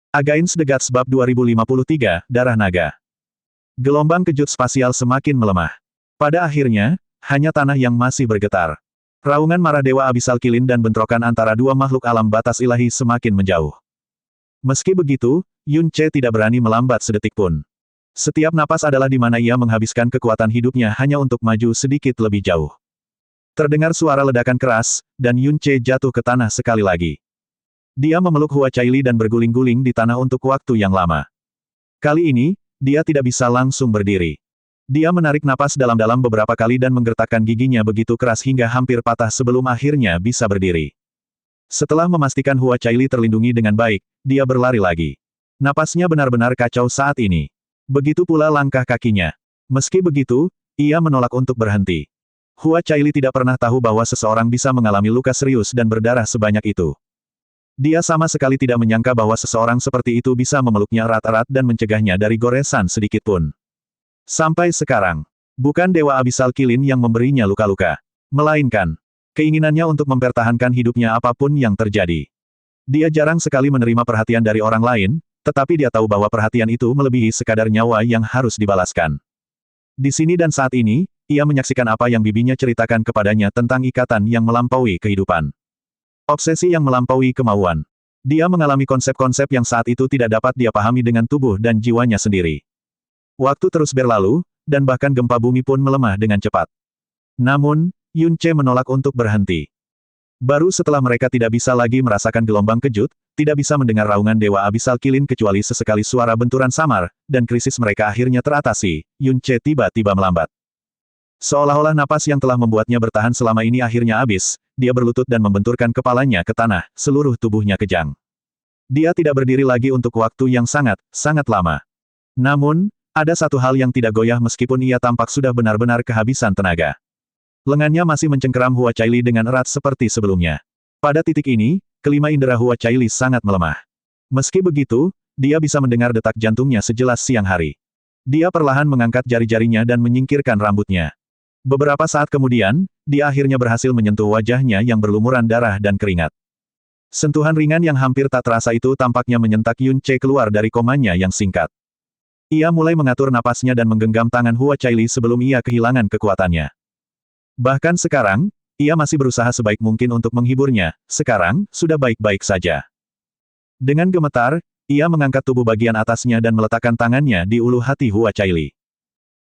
Against the Gods Bab 2053, Darah Naga. Gelombang kejut spasial semakin melemah. Pada akhirnya, hanya tanah yang masih bergetar. Raungan marah Dewa Abisal Kilin dan bentrokan antara dua makhluk alam batas ilahi semakin menjauh. Meski begitu, Yun Ce tidak berani melambat sedetik pun. Setiap napas adalah di mana ia menghabiskan kekuatan hidupnya hanya untuk maju sedikit lebih jauh. Terdengar suara ledakan keras, dan Yun Ce jatuh ke tanah sekali lagi. Dia memeluk Hua Caili dan berguling-guling di tanah untuk waktu yang lama. Kali ini, dia tidak bisa langsung berdiri. Dia menarik napas dalam-dalam beberapa kali dan menggertakkan giginya begitu keras hingga hampir patah sebelum akhirnya bisa berdiri. Setelah memastikan Hua Caili terlindungi dengan baik, dia berlari lagi. Napasnya benar-benar kacau saat ini. Begitu pula langkah kakinya. Meski begitu, ia menolak untuk berhenti. Hua Caili tidak pernah tahu bahwa seseorang bisa mengalami luka serius dan berdarah sebanyak itu. Dia sama sekali tidak menyangka bahwa seseorang seperti itu bisa memeluknya erat-erat dan mencegahnya dari goresan sedikit pun. Sampai sekarang, bukan Dewa Abisal Kilin yang memberinya luka-luka. Melainkan, keinginannya untuk mempertahankan hidupnya apapun yang terjadi. Dia jarang sekali menerima perhatian dari orang lain, tetapi dia tahu bahwa perhatian itu melebihi sekadar nyawa yang harus dibalaskan. Di sini dan saat ini, ia menyaksikan apa yang bibinya ceritakan kepadanya tentang ikatan yang melampaui kehidupan. Obsesi yang melampaui kemauan. Dia mengalami konsep-konsep yang saat itu tidak dapat dia pahami dengan tubuh dan jiwanya sendiri. Waktu terus berlalu, dan bahkan gempa bumi pun melemah dengan cepat. Namun, Yun Ce menolak untuk berhenti. Baru setelah mereka tidak bisa lagi merasakan gelombang kejut, tidak bisa mendengar raungan Dewa Abisal Kilin kecuali sesekali suara benturan samar, dan krisis mereka akhirnya teratasi, Yun Ce tiba-tiba melambat. Seolah-olah napas yang telah membuatnya bertahan selama ini akhirnya habis, dia berlutut dan membenturkan kepalanya ke tanah, seluruh tubuhnya kejang. Dia tidak berdiri lagi untuk waktu yang sangat, sangat lama. Namun, ada satu hal yang tidak goyah meskipun ia tampak sudah benar-benar kehabisan tenaga. Lengannya masih mencengkeram Hua Caili dengan erat seperti sebelumnya. Pada titik ini, kelima indera Hua Caili sangat melemah. Meski begitu, dia bisa mendengar detak jantungnya sejelas siang hari. Dia perlahan mengangkat jari-jarinya dan menyingkirkan rambutnya. Beberapa saat kemudian, dia akhirnya berhasil menyentuh wajahnya yang berlumuran darah dan keringat. Sentuhan ringan yang hampir tak terasa itu tampaknya menyentak Yun Ce keluar dari komanya yang singkat. Ia mulai mengatur napasnya dan menggenggam tangan Hua Caili sebelum ia kehilangan kekuatannya. Bahkan sekarang, ia masih berusaha sebaik mungkin untuk menghiburnya, sekarang, sudah baik-baik saja. Dengan gemetar, ia mengangkat tubuh bagian atasnya dan meletakkan tangannya di ulu hati Hua Caili.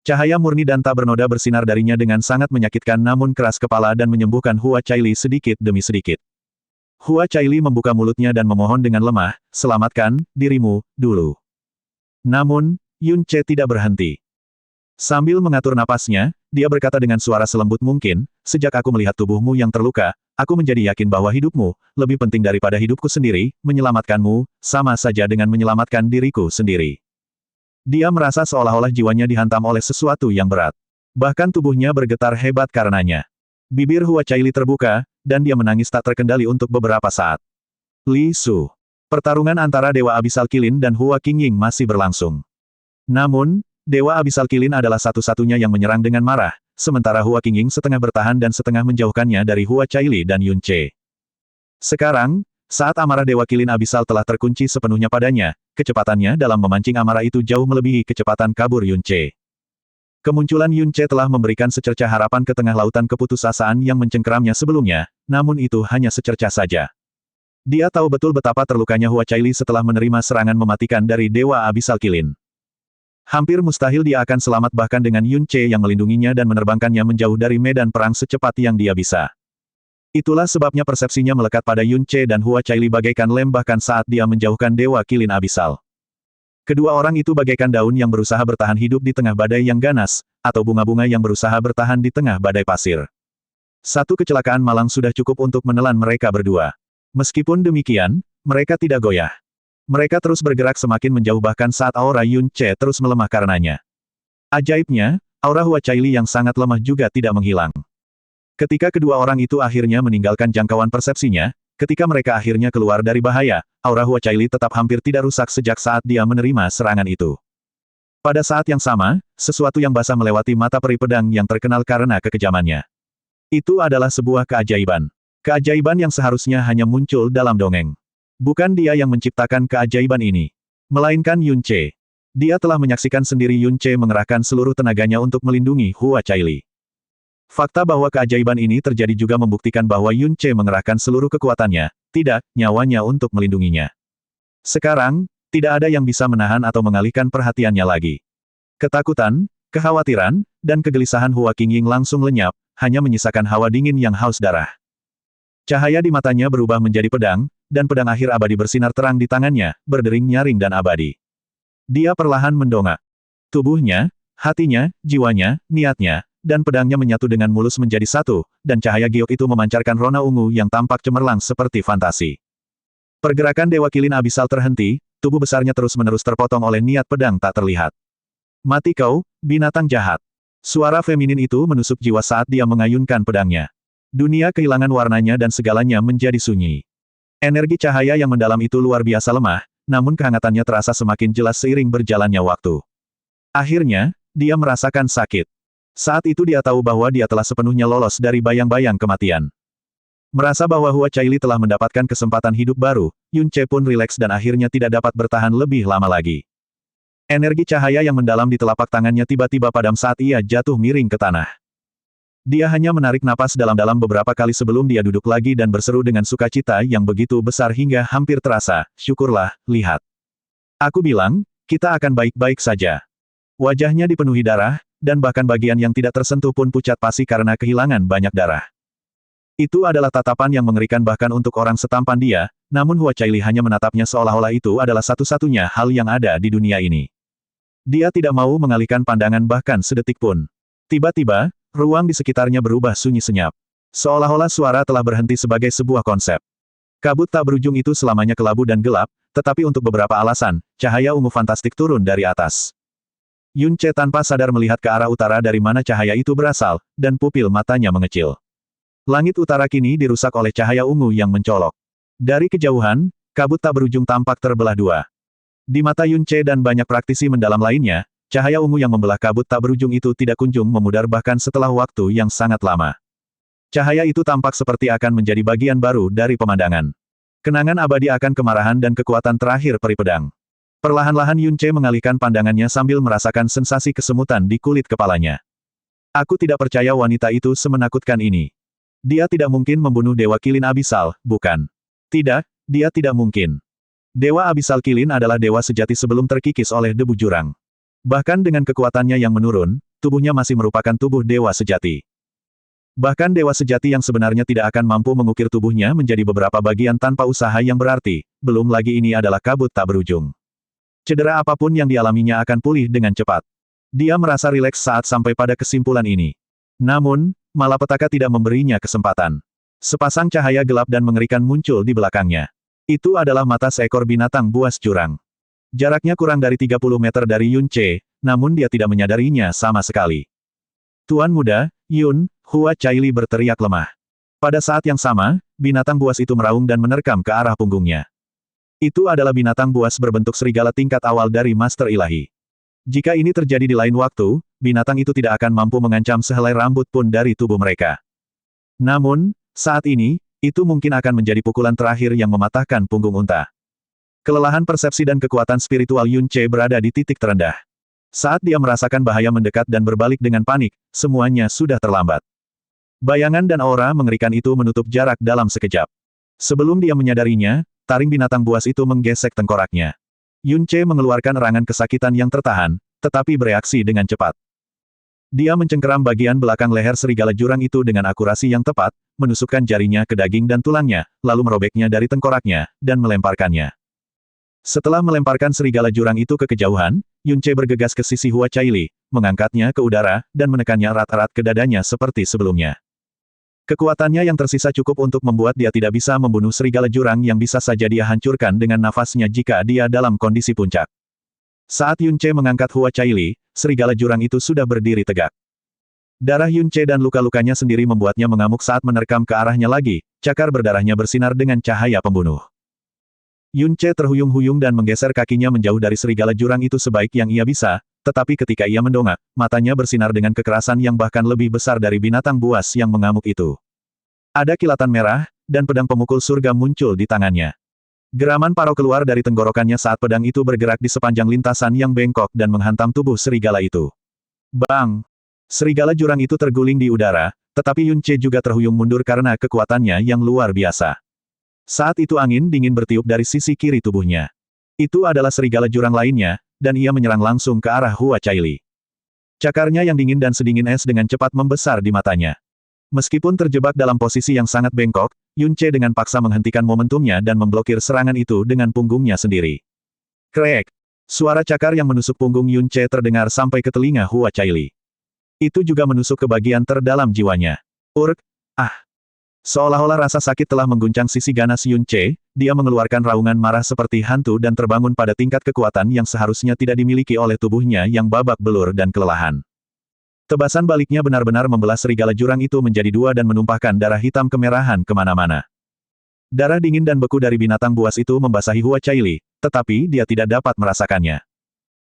Cahaya murni dan tak bernoda bersinar darinya dengan sangat menyakitkan namun keras kepala dan menyembuhkan Hua Caili sedikit demi sedikit. Hua Caili membuka mulutnya dan memohon dengan lemah, "Selamatkan dirimu, dulu." Namun, Yun Ce tidak berhenti. Sambil mengatur napasnya, dia berkata dengan suara selembut mungkin, "Sejak aku melihat tubuhmu yang terluka, aku menjadi yakin bahwa hidupmu, lebih penting daripada hidupku sendiri, menyelamatkanmu, sama saja dengan menyelamatkan diriku sendiri." Dia merasa seolah-olah jiwanya dihantam oleh sesuatu yang berat. Bahkan tubuhnya bergetar hebat karenanya. Bibir Hua Caili terbuka, dan dia menangis tak terkendali untuk beberapa saat. Li Su. Pertarungan antara Dewa Abisal Kilin dan Hua Qingying masih berlangsung. Namun, Dewa Abisal Kilin adalah satu-satunya yang menyerang dengan marah, sementara Hua Qingying setengah bertahan dan setengah menjauhkannya dari Hua Caili dan Yun Ce. Sekarang, saat amarah Dewa Kilin Abisal telah terkunci sepenuhnya padanya, kecepatannya dalam memancing amarah itu jauh melebihi kecepatan kabur Yun Ce. Kemunculan Yun Ce telah memberikan secercah harapan ke tengah lautan keputusasaan yang mencengkeramnya sebelumnya, namun itu hanya secercah saja. Dia tahu betul betapa terlukanya Hua Caili setelah menerima serangan mematikan dari Dewa Abisal Kilin. Hampir mustahil dia akan selamat bahkan dengan Yun Ce yang melindunginya dan menerbangkannya menjauh dari medan perang secepat yang dia bisa. Itulah sebabnya persepsinya melekat pada Yun Ce dan Hua Caili bagaikan lem bahkan saat dia menjauhkan Dewa Kilin Abisal. Kedua orang itu bagaikan daun yang berusaha bertahan hidup di tengah badai yang ganas, atau bunga-bunga yang berusaha bertahan di tengah badai pasir. Satu kecelakaan malang sudah cukup untuk menelan mereka berdua. Meskipun demikian, mereka tidak goyah. Mereka terus bergerak semakin menjauh bahkan saat aura Yun Ce terus melemah karenanya. Ajaibnya, aura Hua Caili yang sangat lemah juga tidak menghilang. Ketika kedua orang itu akhirnya meninggalkan jangkauan persepsinya, ketika mereka akhirnya keluar dari bahaya, aura Hua Caili tetap hampir tidak rusak sejak saat dia menerima serangan itu. Pada saat yang sama, sesuatu yang basah melewati mata peri pedang yang terkenal karena kekejamannya. Itu adalah sebuah keajaiban. Keajaiban yang seharusnya hanya muncul dalam dongeng. Bukan dia yang menciptakan keajaiban ini. Melainkan Yun Ce. Dia telah menyaksikan sendiri Yun Ce mengerahkan seluruh tenaganya untuk melindungi Hua Caili. Fakta bahwa keajaiban ini terjadi juga membuktikan bahwa Yun Ce mengerahkan seluruh kekuatannya, tidak, nyawanya untuk melindunginya. Sekarang, tidak ada yang bisa menahan atau mengalihkan perhatiannya lagi. Ketakutan, kekhawatiran, dan kegelisahan Hua Qingying langsung lenyap, hanya menyisakan hawa dingin yang haus darah. Cahaya di matanya berubah menjadi pedang, dan pedang akhir abadi bersinar terang di tangannya, berdering nyaring dan abadi. Dia perlahan mendongak. Tubuhnya, hatinya, jiwanya, niatnya, dan pedangnya menyatu dengan mulus menjadi satu, dan cahaya giok itu memancarkan rona ungu yang tampak cemerlang seperti fantasi. Pergerakan Dewa Kilin Abisal terhenti, tubuh besarnya terus-menerus terpotong oleh niat pedang tak terlihat. Mati kau, binatang jahat. Suara feminin itu menusuk jiwa saat dia mengayunkan pedangnya. Dunia kehilangan warnanya dan segalanya menjadi sunyi. Energi cahaya yang mendalam itu luar biasa lemah, namun kehangatannya terasa semakin jelas seiring berjalannya waktu. Akhirnya, dia merasakan sakit. Saat itu dia tahu bahwa dia telah sepenuhnya lolos dari bayang-bayang kematian. Merasa bahwa Hua Caili telah mendapatkan kesempatan hidup baru, Yun Ce pun rileks dan akhirnya tidak dapat bertahan lebih lama lagi. Energi cahaya yang mendalam di telapak tangannya tiba-tiba padam saat ia jatuh miring ke tanah. Dia hanya menarik napas dalam-dalam beberapa kali sebelum dia duduk lagi dan berseru dengan sukacita yang begitu besar hingga hampir terasa, syukurlah, lihat. Aku bilang, kita akan baik-baik saja. Wajahnya dipenuhi darah, dan bahkan bagian yang tidak tersentuh pun pucat pasi karena kehilangan banyak darah. Itu adalah tatapan yang mengerikan bahkan untuk orang setampan dia, namun Hua Caili hanya menatapnya seolah-olah itu adalah satu-satunya hal yang ada di dunia ini. Dia tidak mau mengalihkan pandangan bahkan sedetik pun. Tiba-tiba, ruang di sekitarnya berubah sunyi senyap. Seolah-olah suara telah berhenti sebagai sebuah konsep. Kabut tak berujung itu selamanya kelabu dan gelap, tetapi untuk beberapa alasan, cahaya ungu fantastik turun dari atas. Yun Ce tanpa sadar melihat ke arah utara dari mana cahaya itu berasal, dan pupil matanya mengecil. Langit utara kini dirusak oleh cahaya ungu yang mencolok. Dari kejauhan, kabut tak berujung tampak terbelah dua. Di mata Yun Ce dan banyak praktisi mendalam lainnya, cahaya ungu yang membelah kabut tak berujung itu tidak kunjung memudar bahkan setelah waktu yang sangat lama. Cahaya itu tampak seperti akan menjadi bagian baru dari pemandangan. Kenangan abadi akan kemarahan dan kekuatan terakhir peri pedang. Perlahan-lahan Yun Ce mengalihkan pandangannya sambil merasakan sensasi kesemutan di kulit kepalanya. Aku tidak percaya wanita itu semenakutkan ini. Dia tidak mungkin membunuh Dewa Kilin Abisal, bukan? Tidak, dia tidak mungkin. Dewa Abisal Kilin adalah dewa sejati sebelum terkikis oleh debu jurang. Bahkan dengan kekuatannya yang menurun, tubuhnya masih merupakan tubuh dewa sejati. Bahkan dewa sejati yang sebenarnya tidak akan mampu mengukir tubuhnya menjadi beberapa bagian tanpa usaha yang berarti, belum lagi ini adalah kabut tak berujung. Cedera apapun yang dialaminya akan pulih dengan cepat. Dia merasa rileks saat sampai pada kesimpulan ini. Namun, malapetaka tidak memberinya kesempatan. Sepasang cahaya gelap dan mengerikan muncul di belakangnya. Itu adalah mata seekor binatang buas jurang. Jaraknya kurang dari 30 meter dari Yun Ce, namun dia tidak menyadarinya sama sekali. Tuan muda, Yun, Hua Caili berteriak lemah. Pada saat yang sama, binatang buas itu meraung dan menerkam ke arah punggungnya. Itu adalah binatang buas berbentuk serigala tingkat awal dari Master Ilahi. Jika ini terjadi di lain waktu, binatang itu tidak akan mampu mengancam sehelai rambut pun dari tubuh mereka. Namun, saat ini, itu mungkin akan menjadi pukulan terakhir yang mematahkan punggung unta. Kelelahan persepsi dan kekuatan spiritual Yun Ce berada di titik terendah. Saat dia merasakan bahaya mendekat dan berbalik dengan panik, semuanya sudah terlambat. Bayangan dan aura mengerikan itu menutup jarak dalam sekejap. Sebelum dia menyadarinya, taring binatang buas itu menggesek tengkoraknya. Yun Ce mengeluarkan erangan kesakitan yang tertahan, tetapi bereaksi dengan cepat. Dia mencengkeram bagian belakang leher serigala jurang itu dengan akurasi yang tepat, menusukkan jarinya ke daging dan tulangnya, lalu merobeknya dari tengkoraknya, dan melemparkannya. Setelah melemparkan serigala jurang itu ke kejauhan, Yun Ce bergegas ke sisi Hua Caili, mengangkatnya ke udara, dan menekannya erat-erat ke dadanya seperti sebelumnya. Kekuatannya yang tersisa cukup untuk membuat dia tidak bisa membunuh serigala jurang yang bisa saja dia hancurkan dengan nafasnya jika dia dalam kondisi puncak. Saat Yun Ce mengangkat Hua Caili, serigala jurang itu sudah berdiri tegak. Darah Yun Ce dan luka-lukanya sendiri membuatnya mengamuk saat menerkam ke arahnya lagi, cakar berdarahnya bersinar dengan cahaya pembunuh. Yun Ce terhuyung-huyung dan menggeser kakinya menjauh dari serigala jurang itu sebaik yang ia bisa, tetapi ketika ia mendongak, matanya bersinar dengan kekerasan yang bahkan lebih besar dari binatang buas yang mengamuk itu. Ada kilatan merah, dan pedang pemukul surga muncul di tangannya. Geraman parau keluar dari tenggorokannya saat pedang itu bergerak di sepanjang lintasan yang bengkok dan menghantam tubuh serigala itu. Bang! Serigala jurang itu terguling di udara, tetapi Yun Ce juga terhuyung mundur karena kekuatannya yang luar biasa. Saat itu angin dingin bertiup dari sisi kiri tubuhnya. Itu adalah serigala jurang lainnya, dan ia menyerang langsung ke arah Hua Caili. Cakarnya yang dingin dan sedingin es dengan cepat membesar di matanya. Meskipun terjebak dalam posisi yang sangat bengkok, Yun Ce dengan paksa menghentikan momentumnya dan memblokir serangan itu dengan punggungnya sendiri. Krek! Suara cakar yang menusuk punggung Yun Ce terdengar sampai ke telinga Hua Caili. Itu juga menusuk ke bagian terdalam jiwanya. Urk! Ah! Seolah-olah rasa sakit telah mengguncang sisi ganas Yun Ce, dia mengeluarkan raungan marah seperti hantu dan terbangun pada tingkat kekuatan yang seharusnya tidak dimiliki oleh tubuhnya yang babak belur dan kelelahan. Tebasan baliknya benar-benar membelah serigala jurang itu menjadi dua dan menumpahkan darah hitam kemerahan kemana-mana. Darah dingin dan beku dari binatang buas itu membasahi Hua Caili, tetapi dia tidak dapat merasakannya.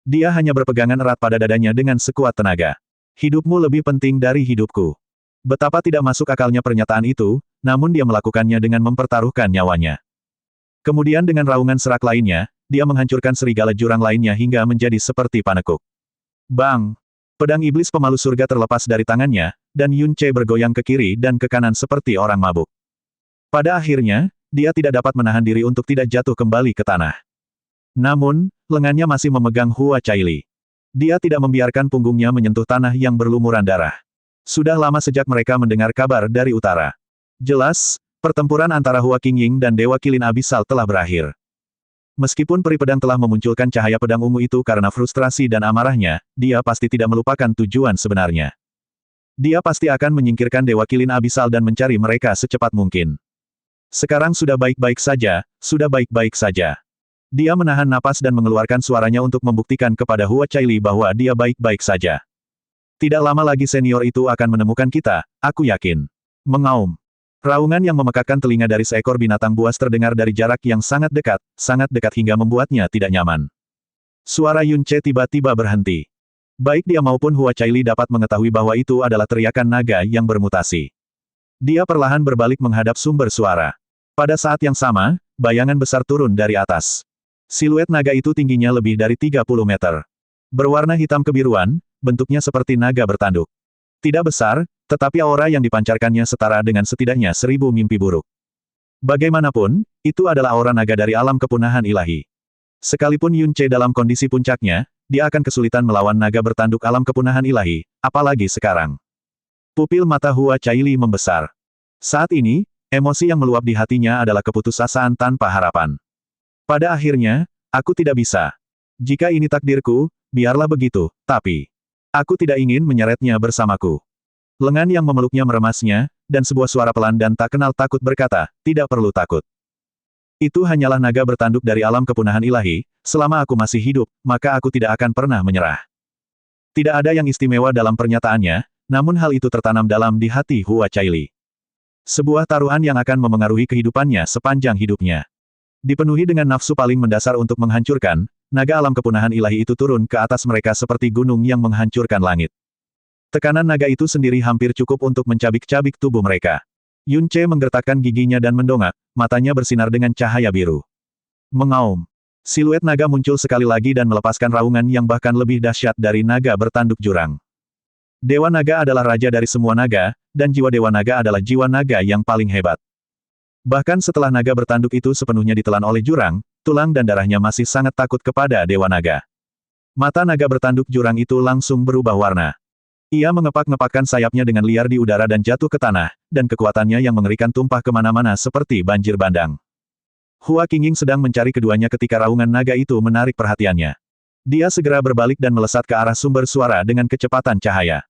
Dia hanya berpegangan erat pada dadanya dengan sekuat tenaga. Hidupmu lebih penting dari hidupku. Betapa tidak masuk akalnya pernyataan itu, namun dia melakukannya dengan mempertaruhkan nyawanya. Kemudian dengan raungan serak lainnya, dia menghancurkan serigala jurang lainnya hingga menjadi seperti panekuk. Bang! Pedang iblis pemalu surga terlepas dari tangannya, dan Yun Ce bergoyang ke kiri dan ke kanan seperti orang mabuk. Pada akhirnya, dia tidak dapat menahan diri untuk tidak jatuh kembali ke tanah. Namun, lengannya masih memegang Hua Caili. Dia tidak membiarkan punggungnya menyentuh tanah yang berlumuran darah. Sudah lama sejak mereka mendengar kabar dari utara. Jelas, pertempuran antara Hua Qingying dan Dewa Kilin Abisal telah berakhir. Meskipun peri pedang telah memunculkan cahaya pedang ungu itu karena frustrasi dan amarahnya, dia pasti tidak melupakan tujuan sebenarnya. Dia pasti akan menyingkirkan Dewa Kilin Abisal dan mencari mereka secepat mungkin. Sekarang sudah baik-baik saja, sudah baik-baik saja. Dia menahan napas dan mengeluarkan suaranya untuk membuktikan kepada Hua Caili bahwa dia baik-baik saja. Tidak lama lagi senior itu akan menemukan kita, aku yakin. Mengaum. Raungan yang memekakkan telinga dari seekor binatang buas terdengar dari jarak yang sangat dekat hingga membuatnya tidak nyaman. Suara Yun Ce tiba-tiba berhenti. Baik dia maupun Hua Caili dapat mengetahui bahwa itu adalah teriakan naga yang bermutasi. Dia perlahan berbalik menghadap sumber suara. Pada saat yang sama, bayangan besar turun dari atas. Siluet naga itu tingginya lebih dari 30 meter. Berwarna hitam kebiruan, bentuknya seperti naga bertanduk. Tidak besar, tetapi aura yang dipancarkannya setara dengan setidaknya 1000 mimpi buruk. Bagaimanapun, itu adalah aura naga dari alam kepunahan ilahi. Sekalipun Yun Ce dalam kondisi puncaknya, dia akan kesulitan melawan naga bertanduk alam kepunahan ilahi, apalagi sekarang. Pupil mata Hua Caili membesar. Saat ini, emosi yang meluap di hatinya adalah keputusasaan tanpa harapan. Pada akhirnya, aku tidak bisa. Jika ini takdirku, biarlah begitu, tapi aku tidak ingin menyeretnya bersamaku. Lengan yang memeluknya meremasnya, dan sebuah suara pelan dan tak kenal takut berkata, tidak perlu takut. Itu hanyalah naga bertanduk dari alam kepunahan ilahi, selama aku masih hidup, maka aku tidak akan pernah menyerah. Tidak ada yang istimewa dalam pernyataannya, namun hal itu tertanam dalam di hati Hua Caili. Sebuah taruhan yang akan memengaruhi kehidupannya sepanjang hidupnya. Dipenuhi dengan nafsu paling mendasar untuk menghancurkan, naga alam kepunahan ilahi itu turun ke atas mereka seperti gunung yang menghancurkan langit. Tekanan naga itu sendiri hampir cukup untuk mencabik-cabik tubuh mereka. Yun Ce menggertakkan giginya dan mendongak, matanya bersinar dengan cahaya biru. Mengaum. Siluet naga muncul sekali lagi dan melepaskan raungan yang bahkan lebih dahsyat dari naga bertanduk jurang. Dewa naga adalah raja dari semua naga, dan jiwa dewa naga adalah jiwa naga yang paling hebat. Bahkan setelah naga bertanduk itu sepenuhnya ditelan oleh jurang, tulang dan darahnya masih sangat takut kepada dewa naga. Mata naga bertanduk jurang itu langsung berubah warna. Ia mengepak-ngepakkan sayapnya dengan liar di udara dan jatuh ke tanah, dan kekuatannya yang mengerikan tumpah kemana-mana seperti banjir bandang. Hua Qingying sedang mencari keduanya ketika raungan naga itu menarik perhatiannya. Dia segera berbalik dan melesat ke arah sumber suara dengan kecepatan cahaya.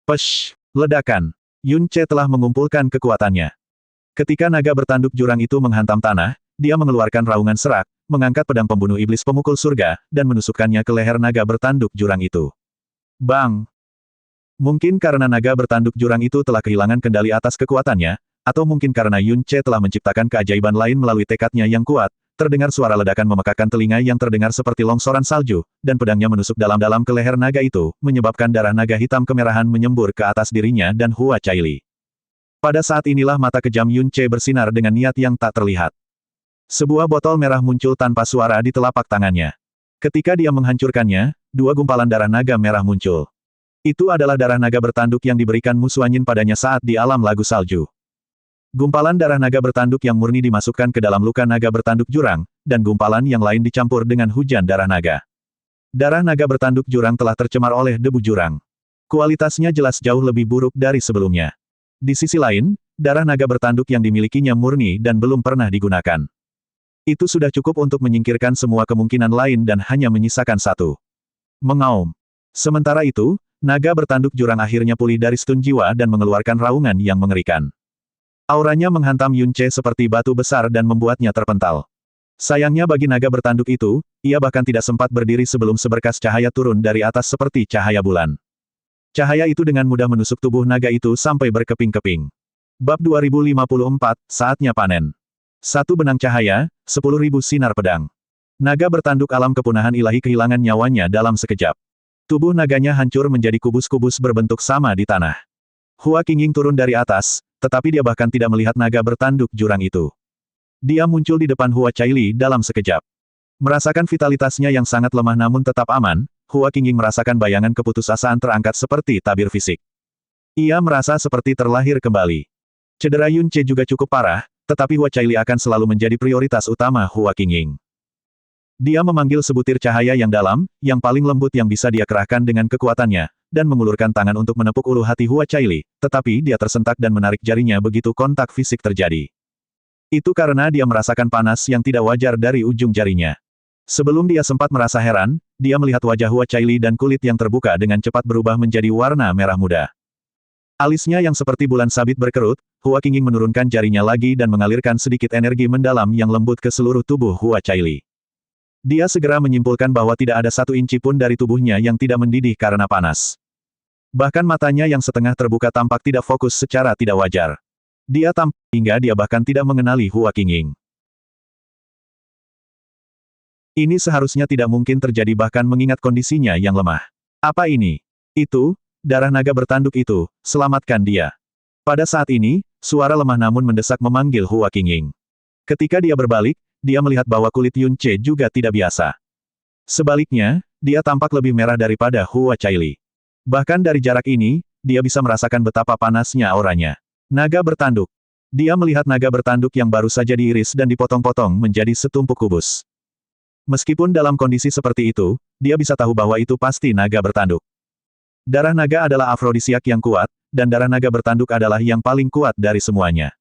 Pesh! Ledakan! Yun Ce telah mengumpulkan kekuatannya. Ketika naga bertanduk jurang itu menghantam tanah, dia mengeluarkan raungan serak, mengangkat pedang pembunuh iblis pemukul surga, dan menusukkannya ke leher naga bertanduk jurang itu. Bang! Mungkin karena naga bertanduk jurang itu telah kehilangan kendali atas kekuatannya, atau mungkin karena Yun Ce telah menciptakan keajaiban lain melalui tekadnya yang kuat, terdengar suara ledakan memekakkan telinga yang terdengar seperti longsoran salju, dan pedangnya menusuk dalam-dalam ke leher naga itu, menyebabkan darah naga hitam kemerahan menyembur ke atas dirinya dan Hua Caili. Pada saat inilah mata kejam Yun Ce bersinar dengan niat yang tak terlihat. Sebuah botol merah muncul tanpa suara di telapak tangannya. Ketika dia menghancurkannya, dua gumpalan darah naga merah muncul. Itu adalah darah naga bertanduk yang diberikan Musuanyin padanya saat di alam lagu salju. Gumpalan darah naga bertanduk yang murni dimasukkan ke dalam luka naga bertanduk jurang, dan gumpalan yang lain dicampur dengan hujan darah naga. Darah naga bertanduk jurang telah tercemar oleh debu jurang. Kualitasnya jelas jauh lebih buruk dari sebelumnya. Di sisi lain, darah naga bertanduk yang dimilikinya murni dan belum pernah digunakan. Itu sudah cukup untuk menyingkirkan semua kemungkinan lain dan hanya menyisakan satu. Mengaum. Sementara itu, naga bertanduk jurang akhirnya pulih dari stun jiwa dan mengeluarkan raungan yang mengerikan. Auranya menghantam Yunce seperti batu besar dan membuatnya terpental. Sayangnya bagi naga bertanduk itu, ia bahkan tidak sempat berdiri sebelum seberkas cahaya turun dari atas seperti cahaya bulan. Cahaya itu dengan mudah menusuk tubuh naga itu sampai berkeping-keping. Bab 2054, saatnya panen. Satu benang cahaya, 10.000 sinar pedang. Naga bertanduk alam kepunahan ilahi kehilangan nyawanya dalam sekejap. Tubuh naganya hancur menjadi kubus-kubus berbentuk sama di tanah. Hua Qingying turun dari atas, tetapi dia bahkan tidak melihat naga bertanduk jurang itu. Dia muncul di depan Hua Caili dalam sekejap. Merasakan vitalitasnya yang sangat lemah namun tetap aman, Hua Qingying merasakan bayangan keputusasaan terangkat seperti tabir fisik. Ia merasa seperti terlahir kembali. Cedera Yunce juga cukup parah, tetapi Hua Caili akan selalu menjadi prioritas utama Hua Qingying. Dia memanggil sebutir cahaya yang dalam, yang paling lembut yang bisa dia kerahkan dengan kekuatannya, dan mengulurkan tangan untuk menepuk ulu hati Hua Caili, tetapi dia tersentak dan menarik jarinya begitu kontak fisik terjadi. Itu karena dia merasakan panas yang tidak wajar dari ujung jarinya. Sebelum dia sempat merasa heran, dia melihat wajah Hua Caili dan kulit yang terbuka dengan cepat berubah menjadi warna merah muda. Alisnya yang seperti bulan sabit berkerut, Hua Qingying menurunkan jarinya lagi dan mengalirkan sedikit energi mendalam yang lembut ke seluruh tubuh Hua Caili. Dia segera menyimpulkan bahwa tidak ada satu inci pun dari tubuhnya yang tidak mendidih karena panas. Bahkan matanya yang setengah terbuka tampak tidak fokus secara tidak wajar. Dia tampak hingga dia bahkan tidak mengenali Hua Qingying. Ini seharusnya tidak mungkin terjadi bahkan mengingat kondisinya yang lemah. Apa ini? Itu, darah naga bertanduk itu, selamatkan dia. Pada saat ini, suara lemah namun mendesak memanggil Hua Qingying. Ketika dia berbalik, dia melihat bahwa kulit Yunce juga tidak biasa. Sebaliknya, dia tampak lebih merah daripada Hua Caili. Bahkan dari jarak ini, dia bisa merasakan betapa panasnya auranya. Naga bertanduk. Dia melihat naga bertanduk yang baru saja diiris dan dipotong-potong menjadi setumpuk kubus. Meskipun dalam kondisi seperti itu, dia bisa tahu bahwa itu pasti naga bertanduk. Darah naga adalah afrodisiak yang kuat, dan darah naga bertanduk adalah yang paling kuat dari semuanya.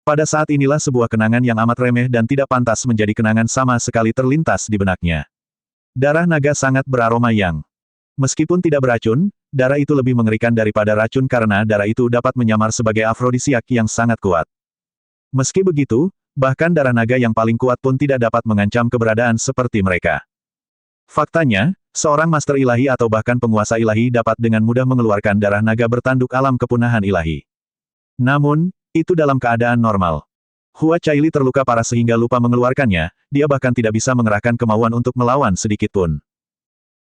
Pada saat inilah sebuah kenangan yang amat remeh dan tidak pantas menjadi kenangan sama sekali terlintas di benaknya. Darah naga sangat beraroma yang. Meskipun tidak beracun, darah itu lebih mengerikan daripada racun karena darah itu dapat menyamar sebagai afrodisiak yang sangat kuat. Meski begitu, bahkan darah naga yang paling kuat pun tidak dapat mengancam keberadaan seperti mereka. Faktanya, seorang master ilahi atau bahkan penguasa ilahi dapat dengan mudah mengeluarkan darah naga bertanduk alam kepunahan ilahi. Namun, itu dalam keadaan normal. Hua Caili terluka parah sehingga lupa mengeluarkannya, dia bahkan tidak bisa mengerahkan kemauan untuk melawan sedikitpun.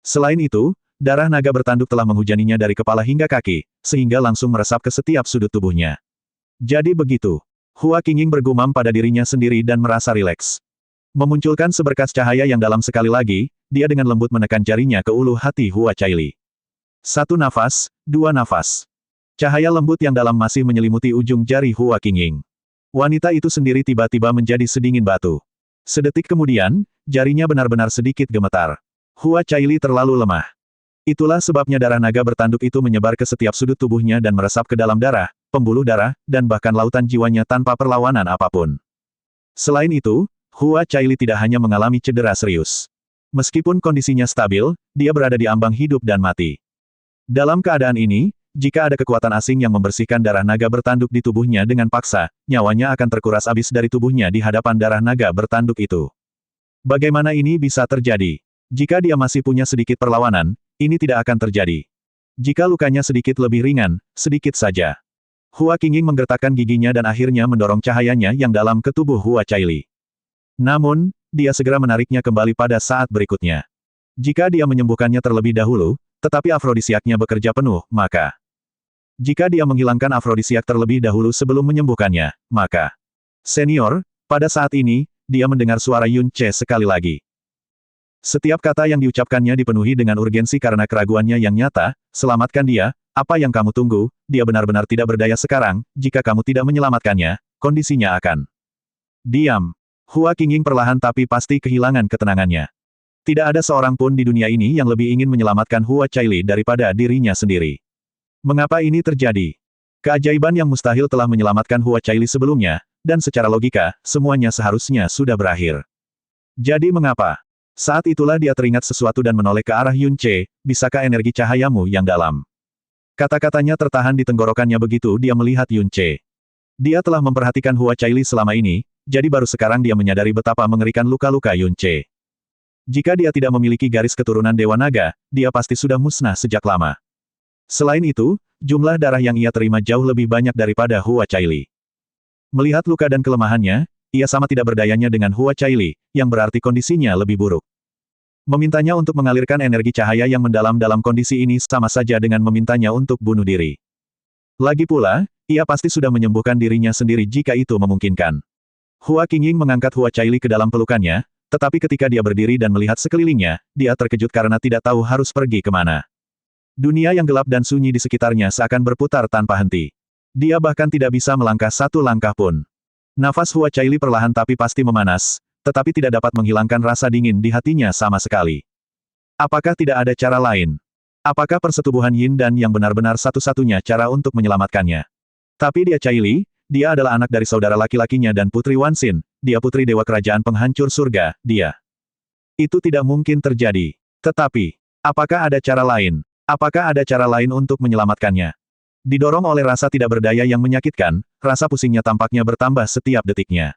Selain itu, darah naga bertanduk telah menghujaninya dari kepala hingga kaki, sehingga langsung meresap ke setiap sudut tubuhnya. Jadi begitu. Hua Qingying bergumam pada dirinya sendiri dan merasa rileks. Memunculkan seberkas cahaya yang dalam sekali lagi, dia dengan lembut menekan jarinya ke ulu hati Hua Caili. Satu nafas, dua nafas. Cahaya lembut yang dalam masih menyelimuti ujung jari Hua Qingying. Wanita itu sendiri tiba-tiba menjadi sedingin batu. Sedetik kemudian, jarinya benar-benar sedikit gemetar. Hua Caili terlalu lemah. Itulah sebabnya darah naga bertanduk itu menyebar ke setiap sudut tubuhnya dan meresap ke dalam darah, pembuluh darah, dan bahkan lautan jiwanya tanpa perlawanan apapun. Selain itu, Hua Caili tidak hanya mengalami cedera serius. Meskipun kondisinya stabil, dia berada di ambang hidup dan mati. Dalam keadaan ini, jika ada kekuatan asing yang membersihkan darah naga bertanduk di tubuhnya dengan paksa, nyawanya akan terkuras habis dari tubuhnya di hadapan darah naga bertanduk itu. Bagaimana ini bisa terjadi? Jika dia masih punya sedikit perlawanan, ini tidak akan terjadi. Jika lukanya sedikit lebih ringan, sedikit saja. Hua Qingying menggertakkan giginya dan akhirnya mendorong cahayanya yang dalam ke tubuh Hua Caili. Namun, dia segera menariknya kembali pada saat berikutnya. Jika dia menyembuhkannya terlebih dahulu, tetapi afrodisiaknya bekerja penuh, maka jika dia menghilangkan afrodisiak terlebih dahulu sebelum menyembuhkannya, maka senior, Pada saat ini, dia mendengar suara Yun Ce sekali lagi. Setiap kata yang diucapkannya dipenuhi dengan urgensi karena keraguannya yang nyata. Selamatkan dia, apa yang kamu tunggu, dia benar-benar tidak berdaya sekarang, jika kamu tidak menyelamatkannya, kondisinya akan. Diam. Hua Qingying perlahan tapi pasti kehilangan ketenangannya. Tidak ada seorang pun di dunia ini yang lebih ingin menyelamatkan Hua Caili daripada dirinya sendiri. Mengapa ini terjadi? Keajaiban yang mustahil telah menyelamatkan Hua Caili sebelumnya, dan secara logika, semuanya seharusnya sudah berakhir. Jadi mengapa? Saat itulah dia teringat sesuatu dan menoleh ke arah Yun Ce, bisakah energi cahayamu yang dalam? Kata-katanya tertahan di tenggorokannya begitu dia melihat Yun Ce. Dia telah memperhatikan Hua Caili selama ini, jadi baru sekarang dia menyadari betapa mengerikan luka-luka Yun Ce. Jika dia tidak memiliki garis keturunan Dewa Naga, dia pasti sudah musnah sejak lama. Selain itu, jumlah darah yang ia terima jauh lebih banyak daripada Hua Caili. Melihat luka dan kelemahannya, ia sama tidak berdayanya dengan Hua Caili, yang berarti kondisinya lebih buruk. Memintanya untuk mengalirkan energi cahaya yang mendalam dalam kondisi ini sama saja dengan memintanya untuk bunuh diri. Lagi pula, ia pasti sudah menyembuhkan dirinya sendiri jika itu memungkinkan. Hua Qingying mengangkat Hua Caili ke dalam pelukannya, tetapi ketika dia berdiri dan melihat sekelilingnya, dia terkejut karena tidak tahu harus pergi kemana. Dunia yang gelap dan sunyi di sekitarnya seakan berputar tanpa henti. Dia bahkan tidak bisa melangkah satu langkah pun. Nafas Hua Caili perlahan tapi pasti memanas, tetapi tidak dapat menghilangkan rasa dingin di hatinya sama sekali. Apakah tidak ada cara lain? Apakah persetubuhan Yin dan yang benar-benar satu-satunya cara untuk menyelamatkannya? Tapi dia Caili, dia adalah anak dari saudara laki-lakinya dan Putri Wanxin, dia putri dewa kerajaan penghancur surga, dia. Itu tidak mungkin terjadi. Tetapi, apakah ada cara lain? Apakah ada cara lain untuk menyelamatkannya? Didorong oleh rasa tidak berdaya yang menyakitkan, rasa pusingnya tampaknya bertambah setiap detiknya.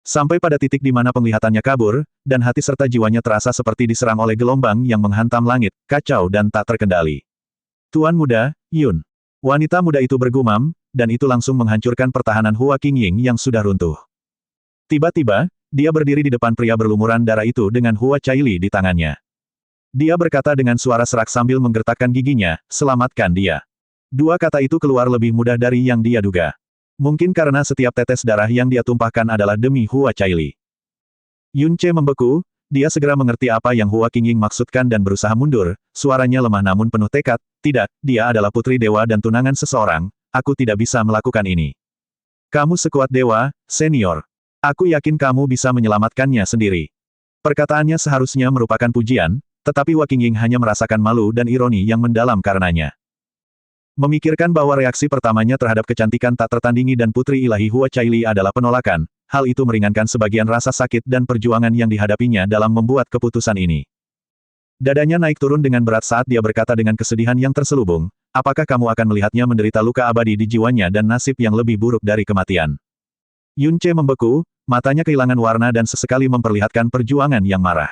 Sampai pada titik di mana penglihatannya kabur, dan hati serta jiwanya terasa seperti diserang oleh gelombang yang menghantam langit, kacau dan tak terkendali. Tuan muda, Yun. Wanita muda itu bergumam, dan itu langsung menghancurkan pertahanan Hua Qingying yang sudah runtuh. Tiba-tiba, dia berdiri di depan pria berlumuran darah itu dengan Hua Caili di tangannya. Dia berkata dengan suara serak sambil menggertakkan giginya, selamatkan dia. Dua kata itu keluar lebih mudah dari yang dia duga. Mungkin karena setiap tetes darah yang dia tumpahkan adalah demi Hua Caili. Yun Ce membeku, dia segera mengerti apa yang Hua Qingying maksudkan dan berusaha mundur, suaranya lemah namun penuh tekad, tidak, dia adalah putri dewa dan tunangan seseorang, aku tidak bisa melakukan ini. Kamu sekuat dewa, senior. Aku yakin kamu bisa menyelamatkannya sendiri. Perkataannya seharusnya merupakan pujian, tetapi Hua Qingying hanya merasakan malu dan ironi yang mendalam karenanya. Memikirkan bahwa reaksi pertamanya terhadap kecantikan tak tertandingi dan putri ilahi Hua Caili adalah penolakan, hal itu meringankan sebagian rasa sakit dan perjuangan yang dihadapinya dalam membuat keputusan ini. Dadanya naik turun dengan berat saat dia berkata dengan kesedihan yang terselubung, apakah kamu akan melihatnya menderita luka abadi di jiwanya dan nasib yang lebih buruk dari kematian? Yun Ce membeku, matanya kehilangan warna dan sesekali memperlihatkan perjuangan yang marah.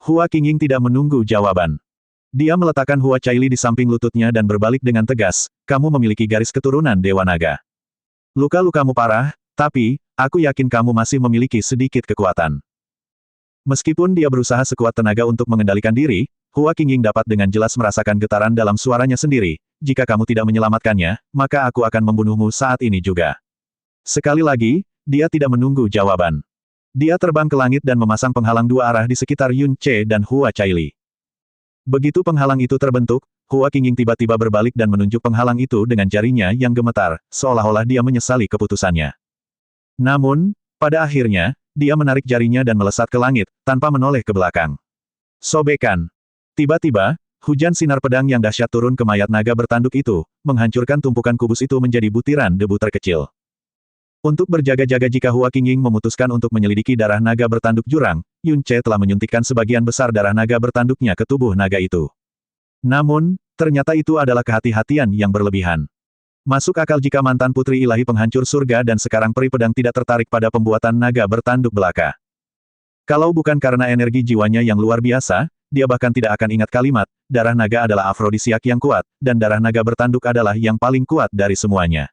Hua Qingying tidak menunggu jawaban. Dia meletakkan Hua Caili di samping lututnya dan berbalik dengan tegas, kamu memiliki garis keturunan Dewa Naga. Luka-lukamu parah, tapi, aku yakin kamu masih memiliki sedikit kekuatan. Meskipun dia berusaha sekuat tenaga untuk mengendalikan diri, Hua Qingying dapat dengan jelas merasakan getaran dalam suaranya sendiri, jika kamu tidak menyelamatkannya, maka aku akan membunuhmu saat ini juga. Sekali lagi, dia tidak menunggu jawaban. Dia terbang ke langit dan memasang penghalang dua arah di sekitar Yun Ce dan Hua Caili. Begitu penghalang itu terbentuk, Hua Qingying tiba-tiba berbalik dan menunjuk penghalang itu dengan jarinya yang gemetar, seolah-olah dia menyesali keputusannya. Namun, pada akhirnya, dia menarik jarinya dan melesat ke langit, tanpa menoleh ke belakang. Sobekan. Tiba-tiba, hujan sinar pedang yang dahsyat turun ke mayat naga bertanduk itu, menghancurkan tumpukan kubus itu menjadi butiran debu terkecil. Untuk berjaga-jaga jika Hua Qingying memutuskan untuk menyelidiki darah naga bertanduk jurang, Yun Ce telah menyuntikkan sebagian besar darah naga bertanduknya ke tubuh naga itu. Namun, ternyata itu adalah kehati-hatian yang berlebihan. Masuk akal jika mantan putri ilahi penghancur surga dan sekarang peri pedang tidak tertarik pada pembuatan naga bertanduk belaka. Kalau bukan karena energi jiwanya yang luar biasa, dia bahkan tidak akan ingat kalimat, darah naga adalah afrodisiak yang kuat, dan darah naga bertanduk adalah yang paling kuat dari semuanya.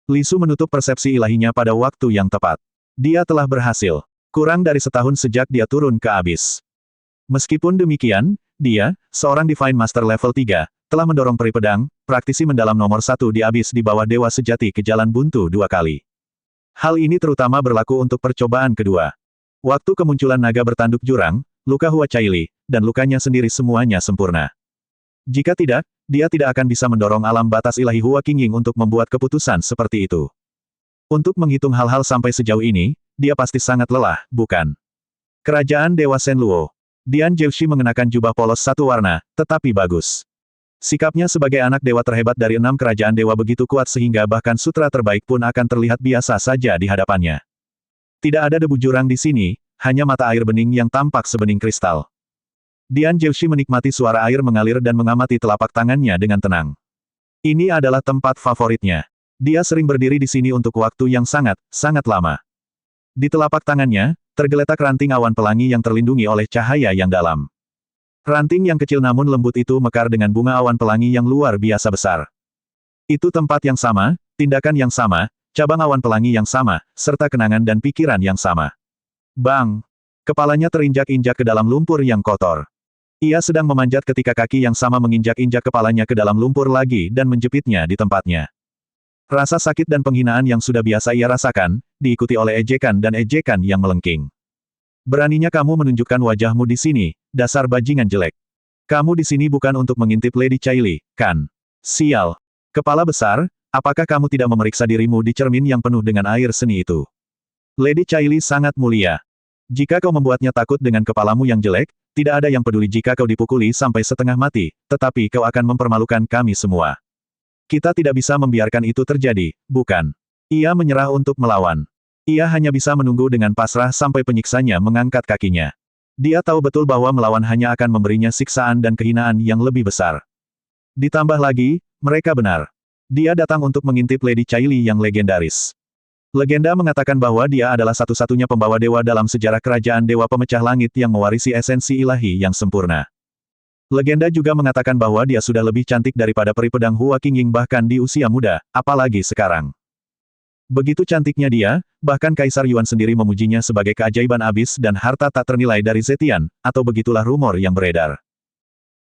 Li Su menutup persepsi ilahinya pada waktu yang tepat. Dia telah berhasil. Kurang dari setahun sejak dia turun ke abis. Meskipun demikian, dia, seorang Divine Master level 3, telah mendorong peri pedang, praktisi mendalam nomor 1 di abis di bawah dewa sejati ke jalan buntu 2 kali. Hal ini terutama berlaku untuk percobaan kedua. Waktu kemunculan naga bertanduk jurang, luka Hua Caili, dan lukanya sendiri semuanya sempurna. Jika tidak, dia tidak akan bisa mendorong alam batas ilahi Hua Qingying untuk membuat keputusan seperti itu. Untuk menghitung hal-hal sampai sejauh ini, dia pasti sangat lelah, bukan? Kerajaan Dewa Shenluo. Dian Zheuxi mengenakan jubah polos satu warna, tetapi bagus. Sikapnya sebagai anak dewa terhebat dari 6 kerajaan dewa begitu kuat sehingga bahkan sutra terbaik pun akan terlihat biasa saja di hadapannya. Tidak ada debu jurang di sini, hanya mata air bening yang tampak sebening kristal. Dian Zheuxi menikmati suara air mengalir dan mengamati telapak tangannya dengan tenang. Ini adalah tempat favoritnya. Dia sering berdiri di sini untuk waktu yang sangat, sangat lama. Di telapak tangannya, tergeletak ranting awan pelangi yang terlindungi oleh cahaya yang dalam. Ranting yang kecil namun lembut itu mekar dengan bunga awan pelangi yang luar biasa besar. Itu tempat yang sama, tindakan yang sama, cabang awan pelangi yang sama, serta kenangan dan pikiran yang sama. Bang! Kepalanya terinjak-injak ke dalam lumpur yang kotor. Ia sedang memanjat ketika kaki yang sama menginjak-injak kepalanya ke dalam lumpur lagi dan menjepitnya di tempatnya. Rasa sakit dan penghinaan yang sudah biasa ia rasakan, diikuti oleh ejekan dan ejekan yang melengking. Beraninya kamu menunjukkan wajahmu di sini, dasar bajingan jelek. Kamu di sini bukan untuk mengintip Lady Caili, kan? Sial. Kepala besar, apakah kamu tidak memeriksa dirimu di cermin yang penuh dengan air seni itu? Lady Caili sangat mulia. Jika kau membuatnya takut dengan kepalamu yang jelek, tidak ada yang peduli jika kau dipukuli sampai setengah mati, tetapi kau akan mempermalukan kami semua. Kita tidak bisa membiarkan itu terjadi, bukan? Ia menyerah untuk melawan. Ia hanya bisa menunggu dengan pasrah sampai penyiksanya mengangkat kakinya. Dia tahu betul bahwa melawan hanya akan memberinya siksaan dan kehinaan yang lebih besar. Ditambah lagi, mereka benar. Dia datang untuk mengintip Lady Caili yang legendaris. Legenda mengatakan bahwa dia adalah satu-satunya pembawa dewa dalam sejarah kerajaan dewa pemecah langit yang mewarisi esensi ilahi yang sempurna. Legenda juga mengatakan bahwa dia sudah lebih cantik daripada peri pedang Hua Qingying bahkan di usia muda, apalagi sekarang. Begitu cantiknya dia, bahkan Kaisar Yuan sendiri memujinya sebagai keajaiban abis dan harta tak ternilai dari Zetian, atau begitulah rumor yang beredar.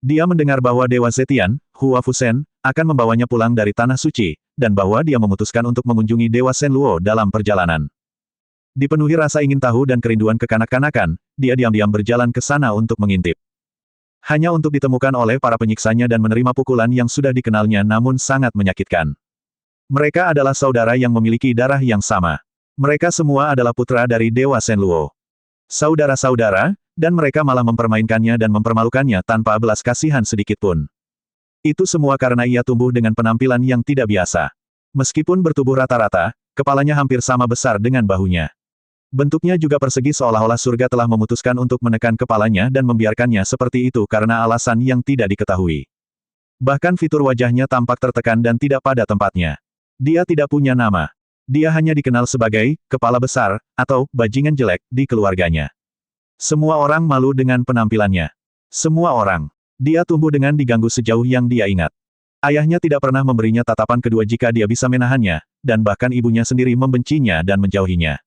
Dia mendengar bahwa Dewa Zetian, Hua Fusen, akan membawanya pulang dari Tanah Suci, dan bahwa dia memutuskan untuk mengunjungi Dewa Shenluo dalam perjalanan. Dipenuhi rasa ingin tahu dan kerinduan kekanak-kanakan, dia diam-diam berjalan ke sana untuk mengintip. Hanya untuk ditemukan oleh para penyiksanya dan menerima pukulan yang sudah dikenalnya namun sangat menyakitkan. Mereka adalah saudara yang memiliki darah yang sama. Mereka semua adalah putra dari Dewa Shenluo. Saudara-saudara, dan mereka malah mempermainkannya dan mempermalukannya tanpa belas kasihan sedikitpun. Itu semua karena ia tumbuh dengan penampilan yang tidak biasa. Meskipun bertubuh rata-rata, kepalanya hampir sama besar dengan bahunya. Bentuknya juga persegi seolah-olah surga telah memutuskan untuk menekan kepalanya dan membiarkannya seperti itu karena alasan yang tidak diketahui. Bahkan fitur wajahnya tampak tertekan dan tidak pada tempatnya. Dia tidak punya nama. Dia hanya dikenal sebagai kepala besar atau bajingan jelek di keluarganya. Semua orang malu dengan penampilannya. Semua orang. Dia tumbuh dengan diganggu sejauh yang dia ingat. Ayahnya tidak pernah memberinya tatapan kedua jika dia bisa menahannya, dan bahkan ibunya sendiri membencinya dan menjauhinya.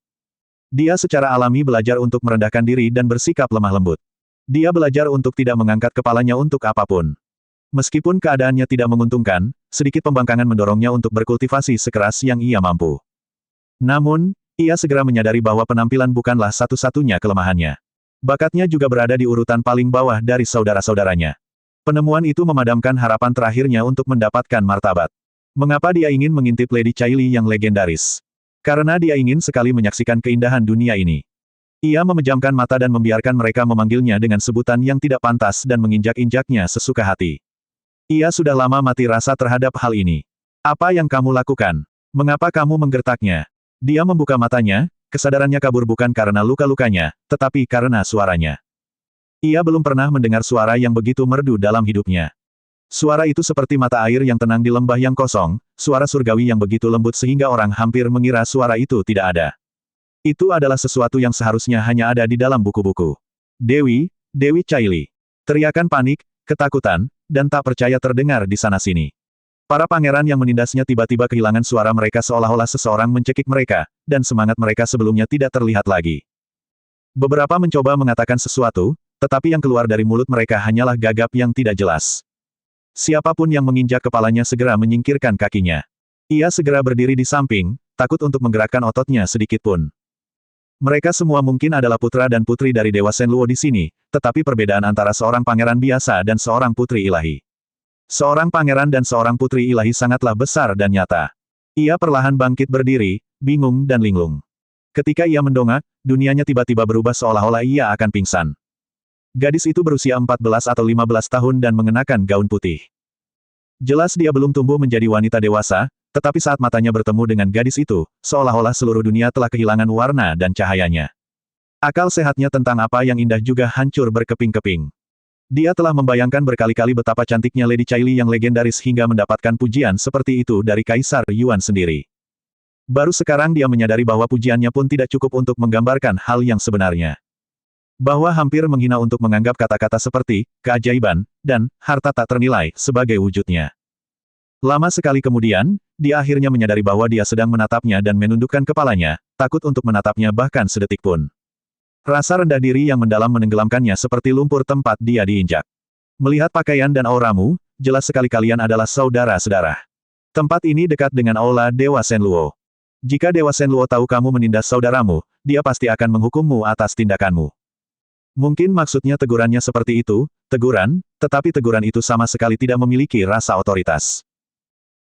Dia secara alami belajar untuk merendahkan diri dan bersikap lemah lembut. Dia belajar untuk tidak mengangkat kepalanya untuk apapun. Meskipun keadaannya tidak menguntungkan, sedikit pembangkangan mendorongnya untuk berkultivasi sekeras yang ia mampu. Namun, ia segera menyadari bahwa penampilan bukanlah satu-satunya kelemahannya. Bakatnya juga berada di urutan paling bawah dari saudara-saudaranya. Penemuan itu memadamkan harapan terakhirnya untuk mendapatkan martabat. Mengapa dia ingin mengintip Lady Caili yang legendaris? Karena dia ingin sekali menyaksikan keindahan dunia ini. Ia memejamkan mata dan membiarkan mereka memanggilnya dengan sebutan yang tidak pantas dan menginjak-injaknya sesuka hati. Ia sudah lama mati rasa terhadap hal ini. Apa yang kamu lakukan? Mengapa kamu menggertaknya? Dia membuka matanya, kesadarannya kabur bukan karena luka-lukanya, tetapi karena suaranya. Ia belum pernah mendengar suara yang begitu merdu dalam hidupnya. Suara itu seperti mata air yang tenang di lembah yang kosong, suara surgawi yang begitu lembut sehingga orang hampir mengira suara itu tidak ada. Itu adalah sesuatu yang seharusnya hanya ada di dalam buku-buku. Dewi Caili. Teriakan panik, ketakutan, dan tak percaya terdengar di sana-sini. Para pangeran yang menindasnya tiba-tiba kehilangan suara mereka seolah-olah seseorang mencekik mereka, dan semangat mereka sebelumnya tidak terlihat lagi. Beberapa mencoba mengatakan sesuatu, tetapi yang keluar dari mulut mereka hanyalah gagap yang tidak jelas. Siapapun yang menginjak kepalanya segera menyingkirkan kakinya. Ia segera berdiri di samping, takut untuk menggerakkan ototnya sedikit pun. Mereka semua mungkin adalah putra dan putri dari Dewa Shenluo di sini, tetapi perbedaan antara seorang pangeran biasa dan seorang putri ilahi. Seorang pangeran dan seorang putri ilahi sangatlah besar dan nyata. Ia perlahan bangkit berdiri, bingung dan linglung. Ketika ia mendongak, dunianya tiba-tiba berubah seolah-olah ia akan pingsan. Gadis itu berusia 14 atau 15 tahun dan mengenakan gaun putih. Jelas dia belum tumbuh menjadi wanita dewasa, tetapi saat matanya bertemu dengan gadis itu, seolah-olah seluruh dunia telah kehilangan warna dan cahayanya. Akal sehatnya tentang apa yang indah juga hancur berkeping-keping. Dia telah membayangkan berkali-kali betapa cantiknya Lady Caili yang legendaris hingga mendapatkan pujian seperti itu dari Kaisar Yuan sendiri. Baru sekarang dia menyadari bahwa pujiannya pun tidak cukup untuk menggambarkan hal yang sebenarnya. Bahwa hampir menghina untuk menganggap kata-kata seperti keajaiban dan harta tak ternilai sebagai wujudnya. Lama sekali kemudian, dia akhirnya menyadari bahwa dia sedang menatapnya dan menundukkan kepalanya, takut untuk menatapnya bahkan sedetik pun. Rasa rendah diri yang mendalam menenggelamkannya seperti lumpur tempat dia diinjak. Melihat pakaian dan auramu, jelas sekali kalian adalah saudara-saudara. Tempat ini dekat dengan aula Dewa Shenluo. Jika Dewa Shenluo tahu kamu menindas saudaramu, dia pasti akan menghukummu atas tindakanmu. Mungkin maksudnya tegurannya seperti itu, teguran, tetapi teguran itu sama sekali tidak memiliki rasa otoritas.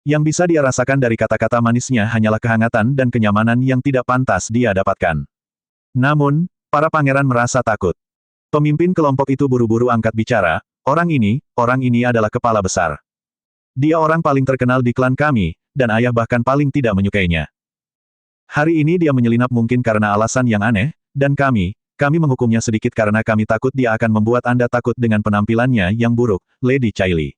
Yang bisa dia rasakan dari kata-kata manisnya hanyalah kehangatan dan kenyamanan yang tidak pantas dia dapatkan. Namun, para pangeran merasa takut. Pemimpin kelompok itu buru-buru angkat bicara, orang ini adalah kepala besar. Dia orang paling terkenal di klan kami, dan ayah bahkan paling tidak menyukainya. Hari ini dia menyelinap mungkin karena alasan yang aneh, dan kami menghukumnya sedikit karena kami takut dia akan membuat Anda takut dengan penampilannya yang buruk, Lady Caili.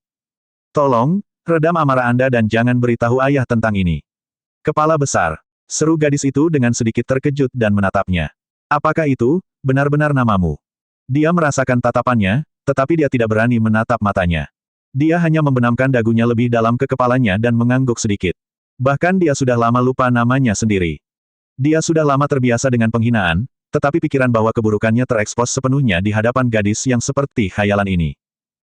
Tolong, redam amarah Anda dan jangan beritahu ayah tentang ini. Kepala besar, seru gadis itu dengan sedikit terkejut dan menatapnya. Apakah itu, benar-benar namamu? Dia merasakan tatapannya, tetapi dia tidak berani menatap matanya. Dia hanya membenamkan dagunya lebih dalam ke kepalanya dan mengangguk sedikit. Bahkan dia sudah lama lupa namanya sendiri. Dia sudah lama terbiasa dengan penghinaan, tetapi pikiran bahwa keburukannya terekspos sepenuhnya di hadapan gadis yang seperti khayalan ini.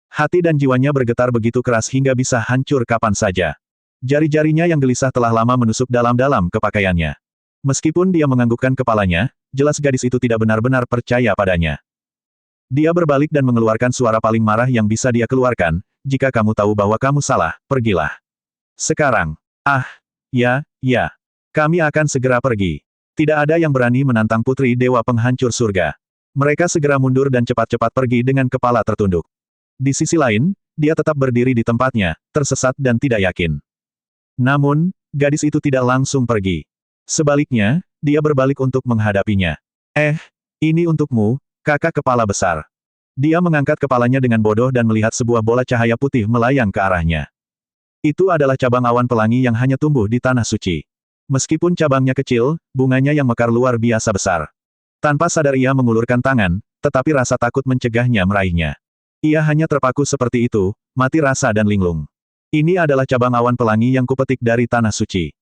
Hati dan jiwanya bergetar begitu keras hingga bisa hancur kapan saja. Jari-jarinya yang gelisah telah lama menusuk dalam-dalam ke pakaiannya. Meskipun dia menganggukkan kepalanya, jelas gadis itu tidak benar-benar percaya padanya. Dia berbalik dan mengeluarkan suara paling marah yang bisa dia keluarkan, jika kamu tahu bahwa kamu salah, pergilah. Sekarang. Ya, kami akan segera pergi. Tidak ada yang berani menantang putri dewa penghancur surga. Mereka segera mundur dan cepat-cepat pergi dengan kepala tertunduk. Di sisi lain, dia tetap berdiri di tempatnya, tersesat dan tidak yakin. Namun, gadis itu tidak langsung pergi. Sebaliknya, dia berbalik untuk menghadapinya. Ini untukmu, kakak kepala besar. Dia mengangkat kepalanya dengan bodoh dan melihat sebuah bola cahaya putih melayang ke arahnya. Itu adalah cabang awan pelangi yang hanya tumbuh di tanah suci. Meskipun cabangnya kecil, bunganya yang mekar luar biasa besar. Tanpa sadar ia mengulurkan tangan, tetapi rasa takut mencegahnya meraihnya. Ia hanya terpaku seperti itu, mati rasa dan linglung. Ini adalah cabang awan pelangi yang kupetik dari tanah suci.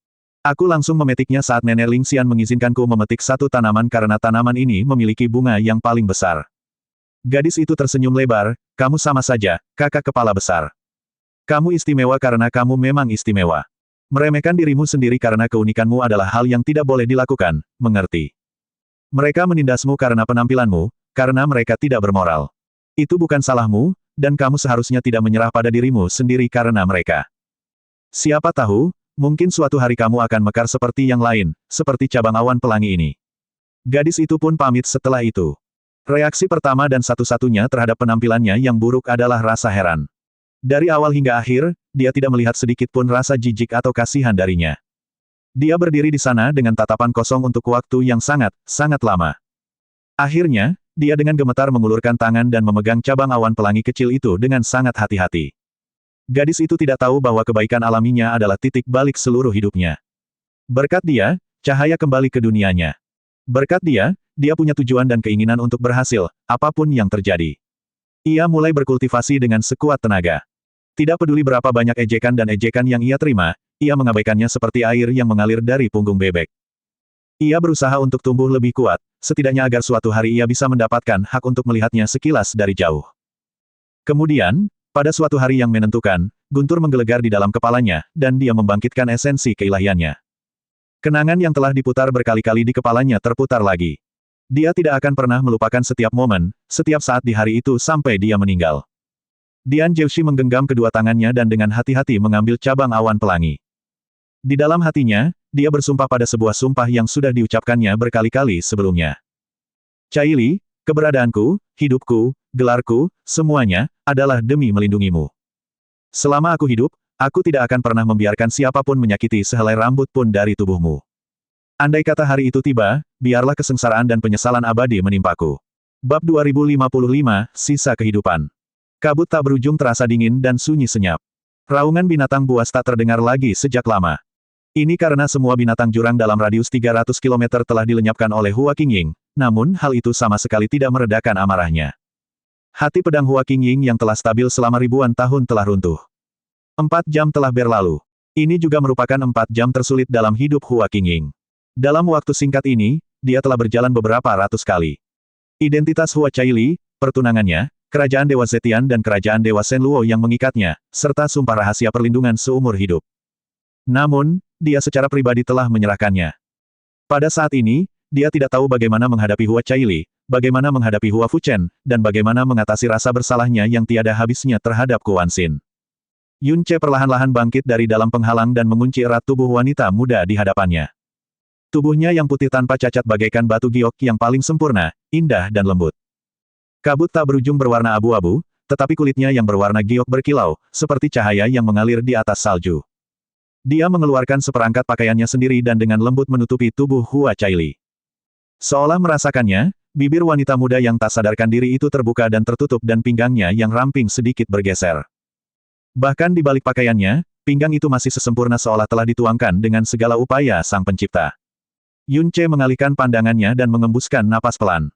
Aku langsung memetiknya saat Nenek Lingxian mengizinkanku memetik satu tanaman karena tanaman ini memiliki bunga yang paling besar. Gadis itu tersenyum lebar, kamu sama saja, kakak kepala besar. Kamu istimewa karena kamu memang istimewa. Meremehkan dirimu sendiri karena keunikanmu adalah hal yang tidak boleh dilakukan, mengerti? Mereka menindasmu karena penampilanmu, karena mereka tidak bermoral. Itu bukan salahmu, dan kamu seharusnya tidak menyerah pada dirimu sendiri karena mereka. Siapa tahu, mungkin suatu hari kamu akan mekar seperti yang lain, seperti cabang awan pelangi ini. Gadis itu pun pamit setelah itu. Reaksi pertama dan satu-satunya terhadap penampilannya yang buruk adalah rasa heran. Dari awal hingga akhir, dia tidak melihat sedikit pun rasa jijik atau kasihan darinya. Dia berdiri di sana dengan tatapan kosong untuk waktu yang sangat lama. Akhirnya, dia dengan gemetar mengulurkan tangan dan memegang cabang awan pelangi kecil itu dengan sangat hati-hati. Gadis itu tidak tahu bahwa kebaikan alaminya adalah titik balik seluruh hidupnya. Berkat dia, cahaya kembali ke dunianya. Berkat dia, dia punya tujuan dan keinginan untuk berhasil, apapun yang terjadi. Ia mulai berkultivasi dengan sekuat tenaga. Tidak peduli berapa banyak ejekan dan ejekan yang ia terima, ia mengabaikannya seperti air yang mengalir dari punggung bebek. Ia berusaha untuk tumbuh lebih kuat, setidaknya agar suatu hari ia bisa mendapatkan hak untuk melihatnya sekilas dari jauh. Kemudian, pada suatu hari yang menentukan, guntur menggelegar di dalam kepalanya, dan dia membangkitkan esensi keilahiannya. Kenangan yang telah diputar berkali-kali di kepalanya terputar lagi. Dia tidak akan pernah melupakan setiap momen, setiap saat di hari itu sampai dia meninggal. Dian Zhouxi menggenggam kedua tangannya dan dengan hati-hati mengambil cabang awan pelangi. Di dalam hatinya, dia bersumpah pada sebuah sumpah yang sudah diucapkannya berkali-kali sebelumnya. Cai Li, keberadaanku, hidupku, gelarku, semuanya, adalah demi melindungimu. Selama aku hidup, aku tidak akan pernah membiarkan siapapun menyakiti sehelai rambut pun dari tubuhmu. Andai kata hari itu tiba, biarlah kesengsaraan dan penyesalan abadi menimpaku. Bab 2055, Sisa Kehidupan. Kabut tak berujung terasa dingin dan sunyi senyap. Raungan binatang buas tak terdengar lagi sejak lama. Ini karena semua binatang jurang dalam radius 300 km telah dilenyapkan oleh Hua Qingying, namun hal itu sama sekali tidak meredakan amarahnya. Hati pedang Hua Qingying yang telah stabil selama ribuan tahun telah runtuh. 4 jam telah berlalu. Ini juga merupakan 4 jam tersulit dalam hidup Hua Qingying. Dalam waktu singkat ini, dia telah berjalan beberapa ratus kali. Identitas Hua Cai Li, pertunangannya, kerajaan Dewa Zetian dan kerajaan Dewa Shenluo yang mengikatnya, serta sumpah rahasia perlindungan seumur hidup. Namun, dia secara pribadi telah menyerahkannya. Pada saat ini, dia tidak tahu bagaimana menghadapi Hua Cai Li, bagaimana menghadapi Hua Fuchen, dan bagaimana mengatasi rasa bersalahnya yang tiada habisnya terhadap Kuan Xin. Yun Ce perlahan-lahan bangkit dari dalam penghalang dan mengunci erat tubuh wanita muda di hadapannya. Tubuhnya yang putih tanpa cacat bagaikan batu giok yang paling sempurna, indah dan lembut. Kabut tak berujung berwarna abu-abu, tetapi kulitnya yang berwarna giok berkilau, seperti cahaya yang mengalir di atas salju. Dia mengeluarkan seperangkat pakaiannya sendiri dan dengan lembut menutupi tubuh Hua Cai Li. Seolah merasakannya, bibir wanita muda yang tak sadarkan diri itu terbuka dan tertutup dan pinggangnya yang ramping sedikit bergeser. Bahkan di balik pakaiannya, pinggang itu masih sesempurna seolah telah dituangkan dengan segala upaya Sang Pencipta. Yun Ce mengalihkan pandangannya dan mengembuskan napas pelan.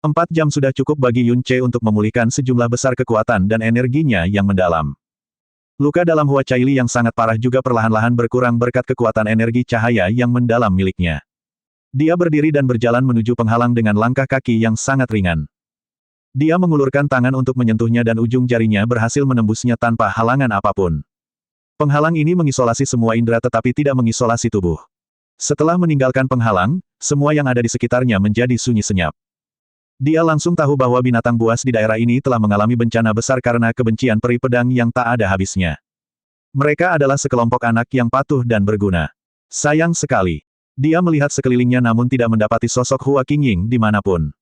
4 jam sudah cukup bagi Yun Ce untuk memulihkan sejumlah besar kekuatan dan energinya yang mendalam. Luka dalam Hua Cai Li yang sangat parah juga perlahan-lahan berkurang berkat kekuatan energi cahaya yang mendalam miliknya. Dia berdiri dan berjalan menuju penghalang dengan langkah kaki yang sangat ringan. Dia mengulurkan tangan untuk menyentuhnya dan ujung jarinya berhasil menembusnya tanpa halangan apapun. Penghalang ini mengisolasi semua indera tetapi tidak mengisolasi tubuh. Setelah meninggalkan penghalang, semua yang ada di sekitarnya menjadi sunyi senyap. Dia langsung tahu bahwa binatang buas di daerah ini telah mengalami bencana besar karena kebencian peri pedang yang tak ada habisnya. Mereka adalah sekelompok anak yang patuh dan berguna. Sayang sekali. Dia melihat sekelilingnya namun tidak mendapati sosok Hua Qingying dimanapun.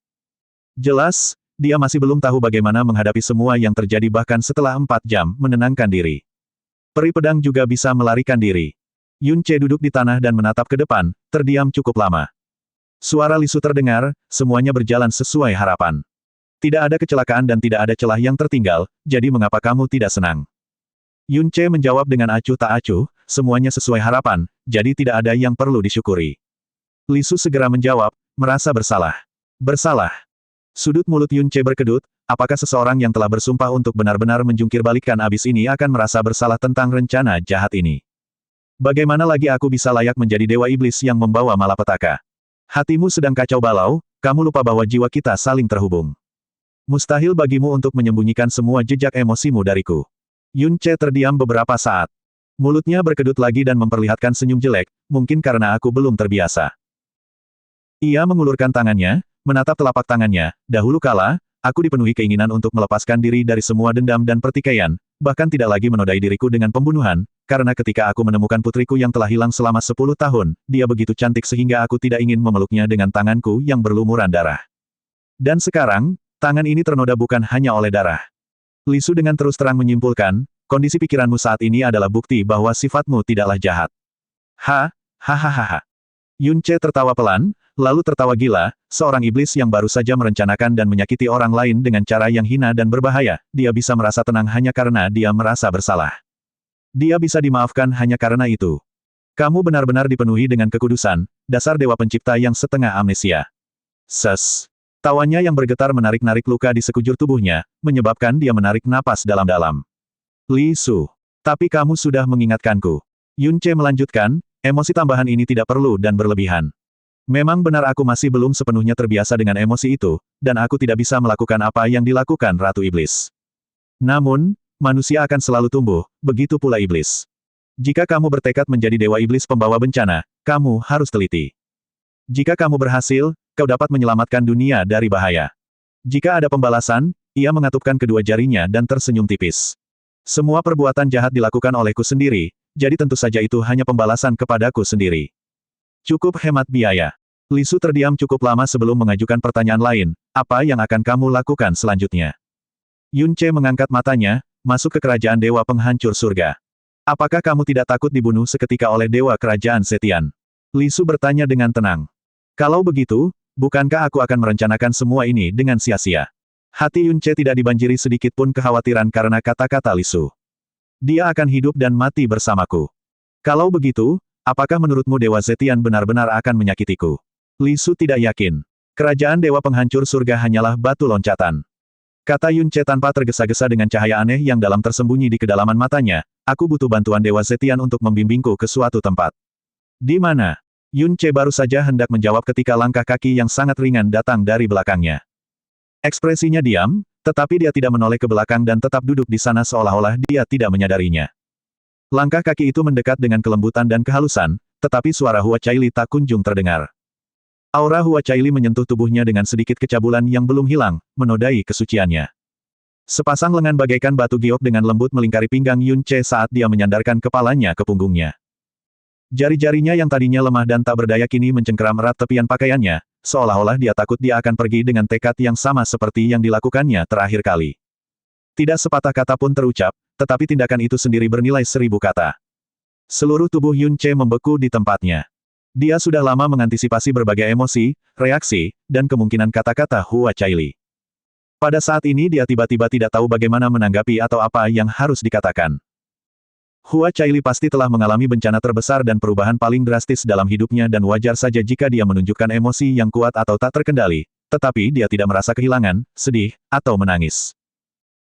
Jelas, dia masih belum tahu bagaimana menghadapi semua yang terjadi bahkan setelah 4 jam menenangkan diri. Peri pedang juga bisa melarikan diri. Yun Ce duduk di tanah dan menatap ke depan, terdiam cukup lama. Suara Li Su terdengar, semuanya berjalan sesuai harapan. Tidak ada kecelakaan dan tidak ada celah yang tertinggal, jadi mengapa kamu tidak senang? Yun Ce menjawab dengan acuh tak acuh, semuanya sesuai harapan, jadi tidak ada yang perlu disyukuri. Li Su segera menjawab, merasa bersalah. Bersalah. Sudut mulut Yun Ce berkedut, apakah seseorang yang telah bersumpah untuk benar-benar menjungkirbalikkan abis ini akan merasa bersalah tentang rencana jahat ini? Bagaimana lagi aku bisa layak menjadi dewa iblis yang membawa malapetaka? Hatimu sedang kacau balau, kamu lupa bahwa jiwa kita saling terhubung. Mustahil bagimu untuk menyembunyikan semua jejak emosimu dariku. Yun Ce terdiam beberapa saat. Mulutnya berkedut lagi dan memperlihatkan senyum jelek, mungkin karena aku belum terbiasa. Ia mengulurkan tangannya, menatap telapak tangannya, dahulu kala, aku dipenuhi keinginan untuk melepaskan diri dari semua dendam dan pertikaian, bahkan tidak lagi menodai diriku dengan pembunuhan, karena ketika aku menemukan putriku yang telah hilang selama 10 tahun, dia begitu cantik sehingga aku tidak ingin memeluknya dengan tanganku yang berlumuran darah. Dan sekarang, tangan ini ternoda bukan hanya oleh darah. Li Su dengan terus terang menyimpulkan, kondisi pikiranmu saat ini adalah bukti bahwa sifatmu tidaklah jahat. Hahaha. Yun Ce tertawa pelan, lalu tertawa gila, seorang iblis yang baru saja merencanakan dan menyakiti orang lain dengan cara yang hina dan berbahaya, dia bisa merasa tenang hanya karena dia merasa bersalah. Dia bisa dimaafkan hanya karena itu. Kamu benar-benar dipenuhi dengan kekudusan, dasar dewa pencipta yang setengah amnesia. Ses. Tawanya yang bergetar menarik-narik luka di sekujur tubuhnya, menyebabkan dia menarik napas dalam-dalam. Li Su. Tapi kamu sudah mengingatkanku. Yun Ce melanjutkan, emosi tambahan ini tidak perlu dan berlebihan. Memang benar aku masih belum sepenuhnya terbiasa dengan emosi itu, dan aku tidak bisa melakukan apa yang dilakukan Ratu Iblis. Namun, manusia akan selalu tumbuh, begitu pula iblis. Jika kamu bertekad menjadi dewa iblis pembawa bencana, kamu harus teliti. Jika kamu berhasil, kau dapat menyelamatkan dunia dari bahaya. Jika ada pembalasan, ia mengatupkan kedua jarinya dan tersenyum tipis. Semua perbuatan jahat dilakukan olehku sendiri, jadi tentu saja itu hanya pembalasan kepadaku sendiri. Cukup hemat biaya. Li Su terdiam cukup lama sebelum mengajukan pertanyaan lain, apa yang akan kamu lakukan selanjutnya? Yun Ce mengangkat matanya, masuk ke kerajaan Dewa Penghancur Surga. Apakah kamu tidak takut dibunuh seketika oleh Dewa Kerajaan Zetian? Li Su bertanya dengan tenang. Kalau begitu, bukankah aku akan merencanakan semua ini dengan sia-sia? Hati Yun Ce tidak dibanjiri sedikit pun kekhawatiran karena kata-kata Li Su. Dia akan hidup dan mati bersamaku. Kalau begitu, apakah menurutmu Dewa Zetian benar-benar akan menyakitiku? Li Su tidak yakin. Kerajaan Dewa Penghancur Surga hanyalah batu loncatan. Kata Yun Ce tanpa tergesa-gesa dengan cahaya aneh yang dalam tersembunyi di kedalaman matanya, aku butuh bantuan Dewa Zetian untuk membimbingku ke suatu tempat. Di mana? Yun Ce baru saja hendak menjawab ketika langkah kaki yang sangat ringan datang dari belakangnya. Ekspresinya diam, tetapi dia tidak menoleh ke belakang dan tetap duduk di sana seolah-olah dia tidak menyadarinya. Langkah kaki itu mendekat dengan kelembutan dan kehalusan, tetapi suara Hua Caili tak kunjung terdengar. Aura Hua Caili menyentuh tubuhnya dengan sedikit kecabulan yang belum hilang, menodai kesuciannya. Sepasang lengan bagaikan batu giok dengan lembut melingkari pinggang Yun Ce saat dia menyandarkan kepalanya ke punggungnya. Jari-jarinya yang tadinya lemah dan tak berdaya kini mencengkeram erat tepian pakaiannya, seolah-olah dia takut dia akan pergi dengan tekad yang sama seperti yang dilakukannya terakhir kali. Tidak sepatah kata pun terucap, tetapi tindakan itu sendiri bernilai 1000 kata. Seluruh tubuh Yun Ce membeku di tempatnya. Dia sudah lama mengantisipasi berbagai emosi, reaksi, dan kemungkinan kata-kata Hua Caili. Pada saat ini dia tiba-tiba tidak tahu bagaimana menanggapi atau apa yang harus dikatakan. Hua Caili pasti telah mengalami bencana terbesar dan perubahan paling drastis dalam hidupnya dan wajar saja jika dia menunjukkan emosi yang kuat atau tak terkendali, tetapi dia tidak merasa kehilangan, sedih, atau menangis.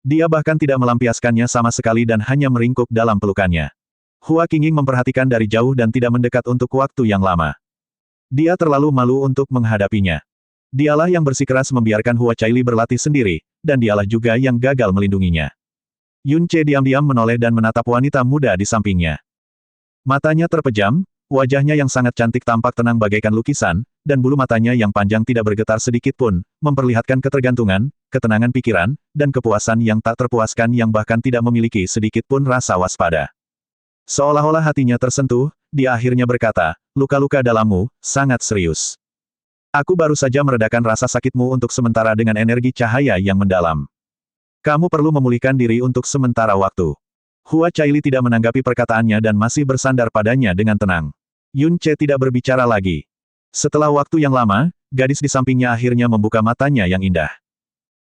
Dia bahkan tidak melampiaskannya sama sekali dan hanya meringkuk dalam pelukannya. Hua Qingying memperhatikan dari jauh dan tidak mendekat untuk waktu yang lama. Dia terlalu malu untuk menghadapinya. Dialah yang bersikeras membiarkan Hua Caili berlatih sendiri, dan dialah juga yang gagal melindunginya. Yun Ce diam-diam menoleh dan menatap wanita muda di sampingnya. Matanya terpejam, wajahnya yang sangat cantik tampak tenang bagaikan lukisan, dan bulu matanya yang panjang tidak bergetar sedikit pun, memperlihatkan ketergantungan, ketenangan pikiran, dan kepuasan yang tak terpuaskan yang bahkan tidak memiliki sedikit pun rasa waspada. Seolah-olah hatinya tersentuh, dia akhirnya berkata, luka-luka dalammu, sangat serius. Aku baru saja meredakan rasa sakitmu untuk sementara dengan energi cahaya yang mendalam. Kamu perlu memulihkan diri untuk sementara waktu. Hua Caili tidak menanggapi perkataannya dan masih bersandar padanya dengan tenang. Yun Ce tidak berbicara lagi. Setelah waktu yang lama, gadis di sampingnya akhirnya membuka matanya yang indah.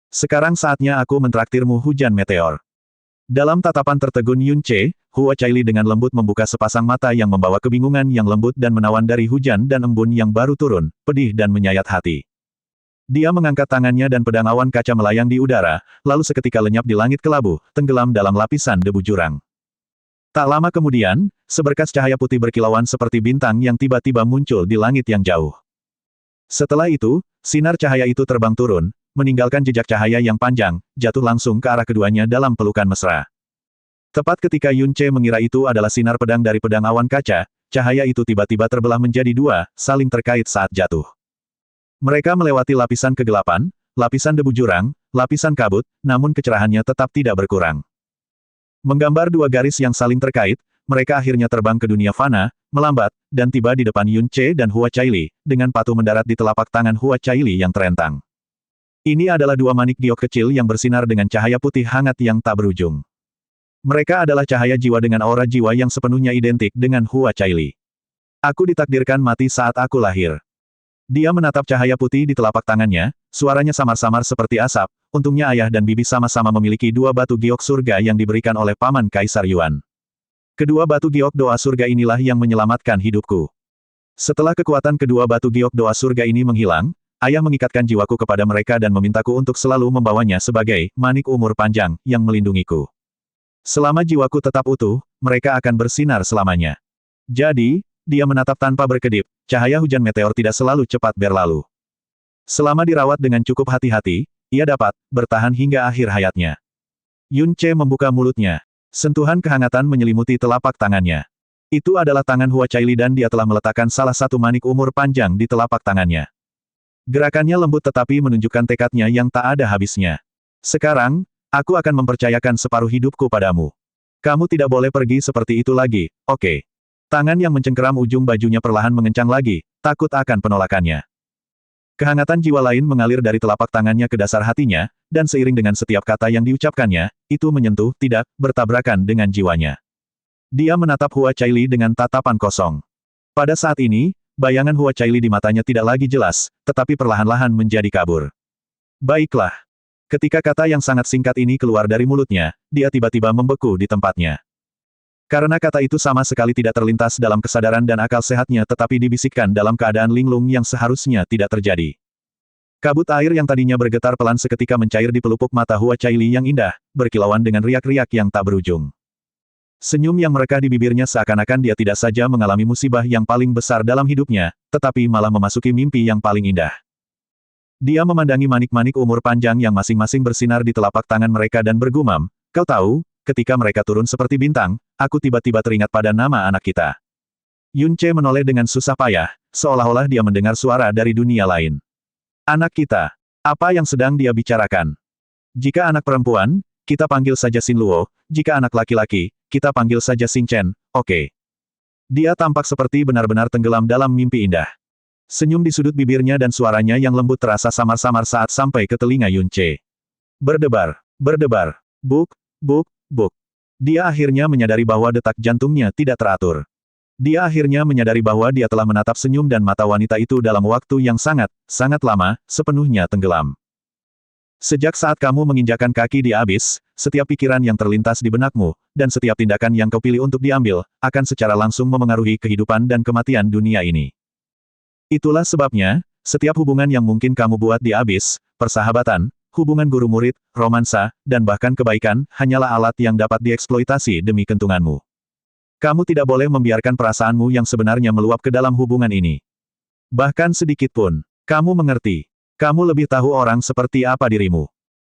Sekarang saatnya aku mentraktirmu hujan meteor. Dalam tatapan tertegun Yun Ce, Hua Caili dengan lembut membuka sepasang mata yang membawa kebingungan yang lembut dan menawan dari hujan dan embun yang baru turun, pedih dan menyayat hati. Dia mengangkat tangannya dan pedang awan kaca melayang di udara, lalu seketika lenyap di langit kelabu, tenggelam dalam lapisan debu jurang. Tak lama kemudian, seberkas cahaya putih berkilauan seperti bintang yang tiba-tiba muncul di langit yang jauh. Setelah itu, sinar cahaya itu terbang turun, meninggalkan jejak cahaya yang panjang, jatuh langsung ke arah keduanya dalam pelukan mesra. Tepat ketika Yun Ce mengira itu adalah sinar pedang dari pedang awan kaca, cahaya itu tiba-tiba terbelah menjadi dua, saling terkait saat jatuh. Mereka melewati lapisan kegelapan, lapisan debu jurang, lapisan kabut, namun kecerahannya tetap tidak berkurang. Menggambar dua garis yang saling terkait, mereka akhirnya terbang ke dunia fana, melambat, dan tiba di depan Yun Ce dan Hua Caili, dengan patuh mendarat di telapak tangan Hua Caili yang terentang. Ini adalah dua manik giok kecil yang bersinar dengan cahaya putih hangat yang tak berujung. Mereka adalah cahaya jiwa dengan aura jiwa yang sepenuhnya identik dengan Hua Caili. Aku ditakdirkan mati saat aku lahir. Dia menatap cahaya putih di telapak tangannya, suaranya samar-samar seperti asap, untungnya ayah dan bibi sama-sama memiliki dua batu giok surga yang diberikan oleh Paman Kaisar Yuan. Kedua batu giok doa surga inilah yang menyelamatkan hidupku. Setelah kekuatan kedua batu giok doa surga ini menghilang, ayah mengikatkan jiwaku kepada mereka dan memintaku untuk selalu membawanya sebagai manik umur panjang yang melindungiku. Selama jiwaku tetap utuh, mereka akan bersinar selamanya. Jadi, dia menatap tanpa berkedip, cahaya hujan meteor tidak selalu cepat berlalu. Selama dirawat dengan cukup hati-hati, ia dapat bertahan hingga akhir hayatnya. Yun Ce membuka mulutnya. Sentuhan kehangatan menyelimuti telapak tangannya. Itu adalah tangan Hua Caili dan dia telah meletakkan salah satu manik umur panjang di telapak tangannya. Gerakannya lembut tetapi menunjukkan tekadnya yang tak ada habisnya. Sekarang, aku akan mempercayakan separuh hidupku padamu. Kamu tidak boleh pergi seperti itu lagi, oke? Tangan yang mencengkeram ujung bajunya perlahan mengencang lagi, takut akan penolakannya. Kehangatan jiwa lain mengalir dari telapak tangannya ke dasar hatinya, dan seiring dengan setiap kata yang diucapkannya, itu menyentuh, tidak, bertabrakan dengan jiwanya. Dia menatap Hua Caili dengan tatapan kosong. Pada saat ini, bayangan Hua Caili di matanya tidak lagi jelas, tetapi perlahan-lahan menjadi kabur. Baiklah. Ketika kata yang sangat singkat ini keluar dari mulutnya, dia tiba-tiba membeku di tempatnya. Karena kata itu sama sekali tidak terlintas dalam kesadaran dan akal sehatnya tetapi dibisikkan dalam keadaan linglung yang seharusnya tidak terjadi. Kabut air yang tadinya bergetar pelan seketika mencair di pelupuk mata Hua Caili yang indah, berkilauan dengan riak-riak yang tak berujung. Senyum yang merekah di bibirnya seakan-akan dia tidak saja mengalami musibah yang paling besar dalam hidupnya, tetapi malah memasuki mimpi yang paling indah. Dia memandangi manik-manik umur panjang yang masing-masing bersinar di telapak tangan mereka dan bergumam, "Kau tahu, ketika mereka turun seperti bintang, aku tiba-tiba teringat pada nama anak kita." Yun Ce menoleh dengan susah payah, seolah-olah dia mendengar suara dari dunia lain. "Anak kita. Apa yang sedang dia bicarakan? Jika anak perempuan, kita panggil saja Xin Luo, jika anak laki-laki, kita panggil saja Xin Chen, oke." Dia tampak seperti benar-benar tenggelam dalam mimpi indah. Senyum di sudut bibirnya dan suaranya yang lembut terasa samar-samar saat sampai ke telinga Yun Ce. Berdebar, berdebar, buk, buk, buk. Dia akhirnya menyadari bahwa detak jantungnya tidak teratur. Dia akhirnya menyadari bahwa dia telah menatap senyum dan mata wanita itu dalam waktu yang sangat, sangat lama, sepenuhnya tenggelam. Sejak saat kamu menginjakan kaki di abis, setiap pikiran yang terlintas di benakmu, dan setiap tindakan yang kau pilih untuk diambil, akan secara langsung memengaruhi kehidupan dan kematian dunia ini. Itulah sebabnya, setiap hubungan yang mungkin kamu buat di abis, persahabatan, hubungan guru-murid, romansa, dan bahkan kebaikan, hanyalah alat yang dapat dieksploitasi demi keuntunganmu. Kamu tidak boleh membiarkan perasaanmu yang sebenarnya meluap ke dalam hubungan ini. Bahkan sedikit pun. Kamu mengerti. Kamu lebih tahu orang seperti apa dirimu.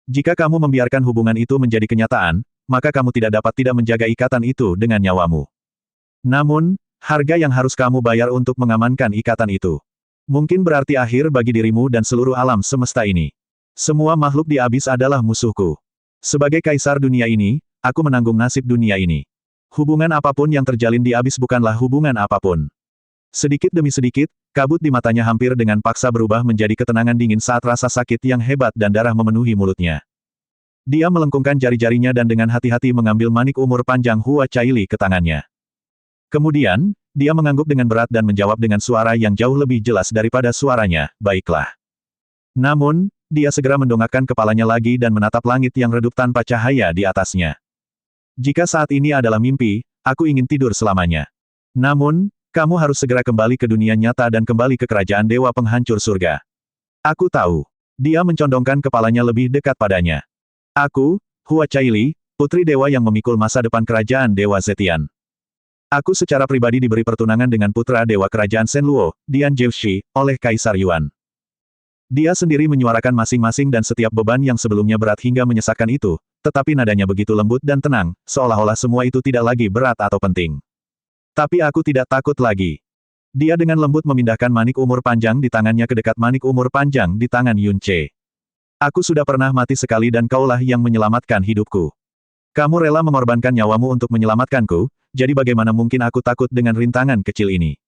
Jika kamu membiarkan hubungan itu menjadi kenyataan, maka kamu tidak dapat tidak menjaga ikatan itu dengan nyawamu. Namun, harga yang harus kamu bayar untuk mengamankan ikatan itu mungkin berarti akhir bagi dirimu dan seluruh alam semesta ini. Semua makhluk di abis adalah musuhku. Sebagai kaisar dunia ini, aku menanggung nasib dunia ini. Hubungan apapun yang terjalin di abis bukanlah hubungan apapun. Sedikit demi sedikit, kabut di matanya hampir dengan paksa berubah menjadi ketenangan dingin saat rasa sakit yang hebat dan darah memenuhi mulutnya. Dia melengkungkan jari-jarinya dan dengan hati-hati mengambil manik umur panjang Hua Caili ke tangannya. Kemudian, dia mengangguk dengan berat dan menjawab dengan suara yang jauh lebih jelas daripada suaranya, "Baiklah." Namun, dia segera mendongakkan kepalanya lagi dan menatap langit yang redup tanpa cahaya di atasnya. "Jika saat ini adalah mimpi, aku ingin tidur selamanya. Namun, kamu harus segera kembali ke dunia nyata dan kembali ke kerajaan dewa penghancur surga." "Aku tahu." Dia mencondongkan kepalanya lebih dekat padanya. "Aku, Hua Caili, putri dewa yang memikul masa depan kerajaan Dewa Zetian. Aku secara pribadi diberi pertunangan dengan putra dewa kerajaan Shenluo, Dian Zhouxi, oleh Kaisar Yuan." Dia sendiri menyuarakan masing-masing dan setiap beban yang sebelumnya berat hingga menyesakkan itu, tetapi nadanya begitu lembut dan tenang, seolah-olah semua itu tidak lagi berat atau penting. "Tapi aku tidak takut lagi." Dia dengan lembut memindahkan manik umur panjang di tangannya ke dekat manik umur panjang di tangan Yun Ce. "Aku sudah pernah mati sekali dan kaulah yang menyelamatkan hidupku. Kamu rela mengorbankan nyawamu untuk menyelamatkanku, jadi bagaimana mungkin aku takut dengan rintangan kecil ini?"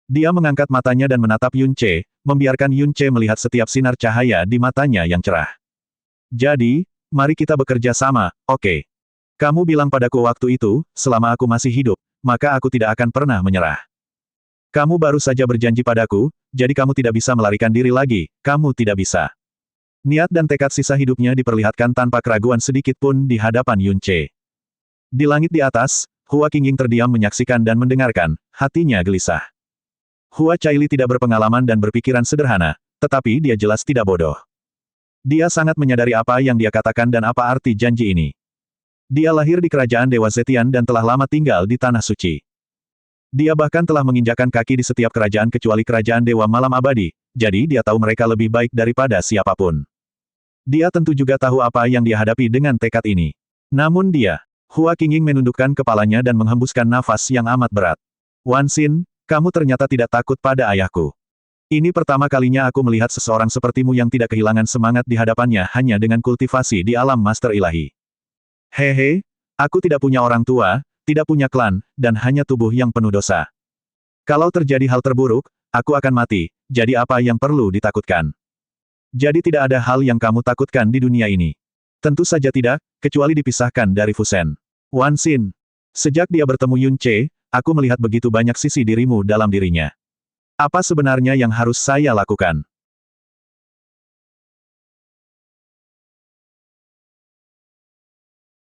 Dia mengangkat matanya dan menatap Yun Ce, membiarkan Yun Ce melihat setiap sinar cahaya di matanya yang cerah. "Jadi, mari kita bekerja sama, oke? Kamu bilang padaku waktu itu, selama aku masih hidup, maka aku tidak akan pernah menyerah. Kamu baru saja berjanji padaku, jadi kamu tidak bisa melarikan diri lagi, kamu tidak bisa." Niat dan tekad sisa hidupnya diperlihatkan tanpa keraguan sedikit pun di hadapan Yun Ce. Di langit di atas, Hua Qingying terdiam menyaksikan dan mendengarkan, hatinya gelisah. Hua Caili tidak berpengalaman dan berpikiran sederhana, tetapi dia jelas tidak bodoh. Dia sangat menyadari apa yang dia katakan dan apa arti janji ini. Dia lahir di kerajaan Dewa Zetian dan telah lama tinggal di Tanah Suci. Dia bahkan telah menginjakan kaki di setiap kerajaan kecuali kerajaan Dewa Malam Abadi, jadi dia tahu mereka lebih baik daripada siapapun. Dia tentu juga tahu apa yang dia hadapi dengan tekad ini. Namun dia Hua Qingying menundukkan kepalanya dan menghembuskan nafas yang amat berat. Wan Xin, kamu ternyata tidak takut pada ayahku. Ini pertama kalinya aku melihat seseorang sepertimu yang tidak kehilangan semangat di hadapannya hanya dengan kultivasi di alam master ilahi. Hehe, aku tidak punya orang tua, tidak punya klan, dan hanya tubuh yang penuh dosa. Kalau terjadi hal terburuk, aku akan mati, jadi apa yang perlu ditakutkan? Jadi tidak ada hal yang kamu takutkan di dunia ini. Tentu saja tidak, kecuali dipisahkan dari Fusen. Wan Xin. Sejak dia bertemu Yun Ce, aku melihat begitu banyak sisi dirimu dalam dirinya. Apa sebenarnya yang harus saya lakukan?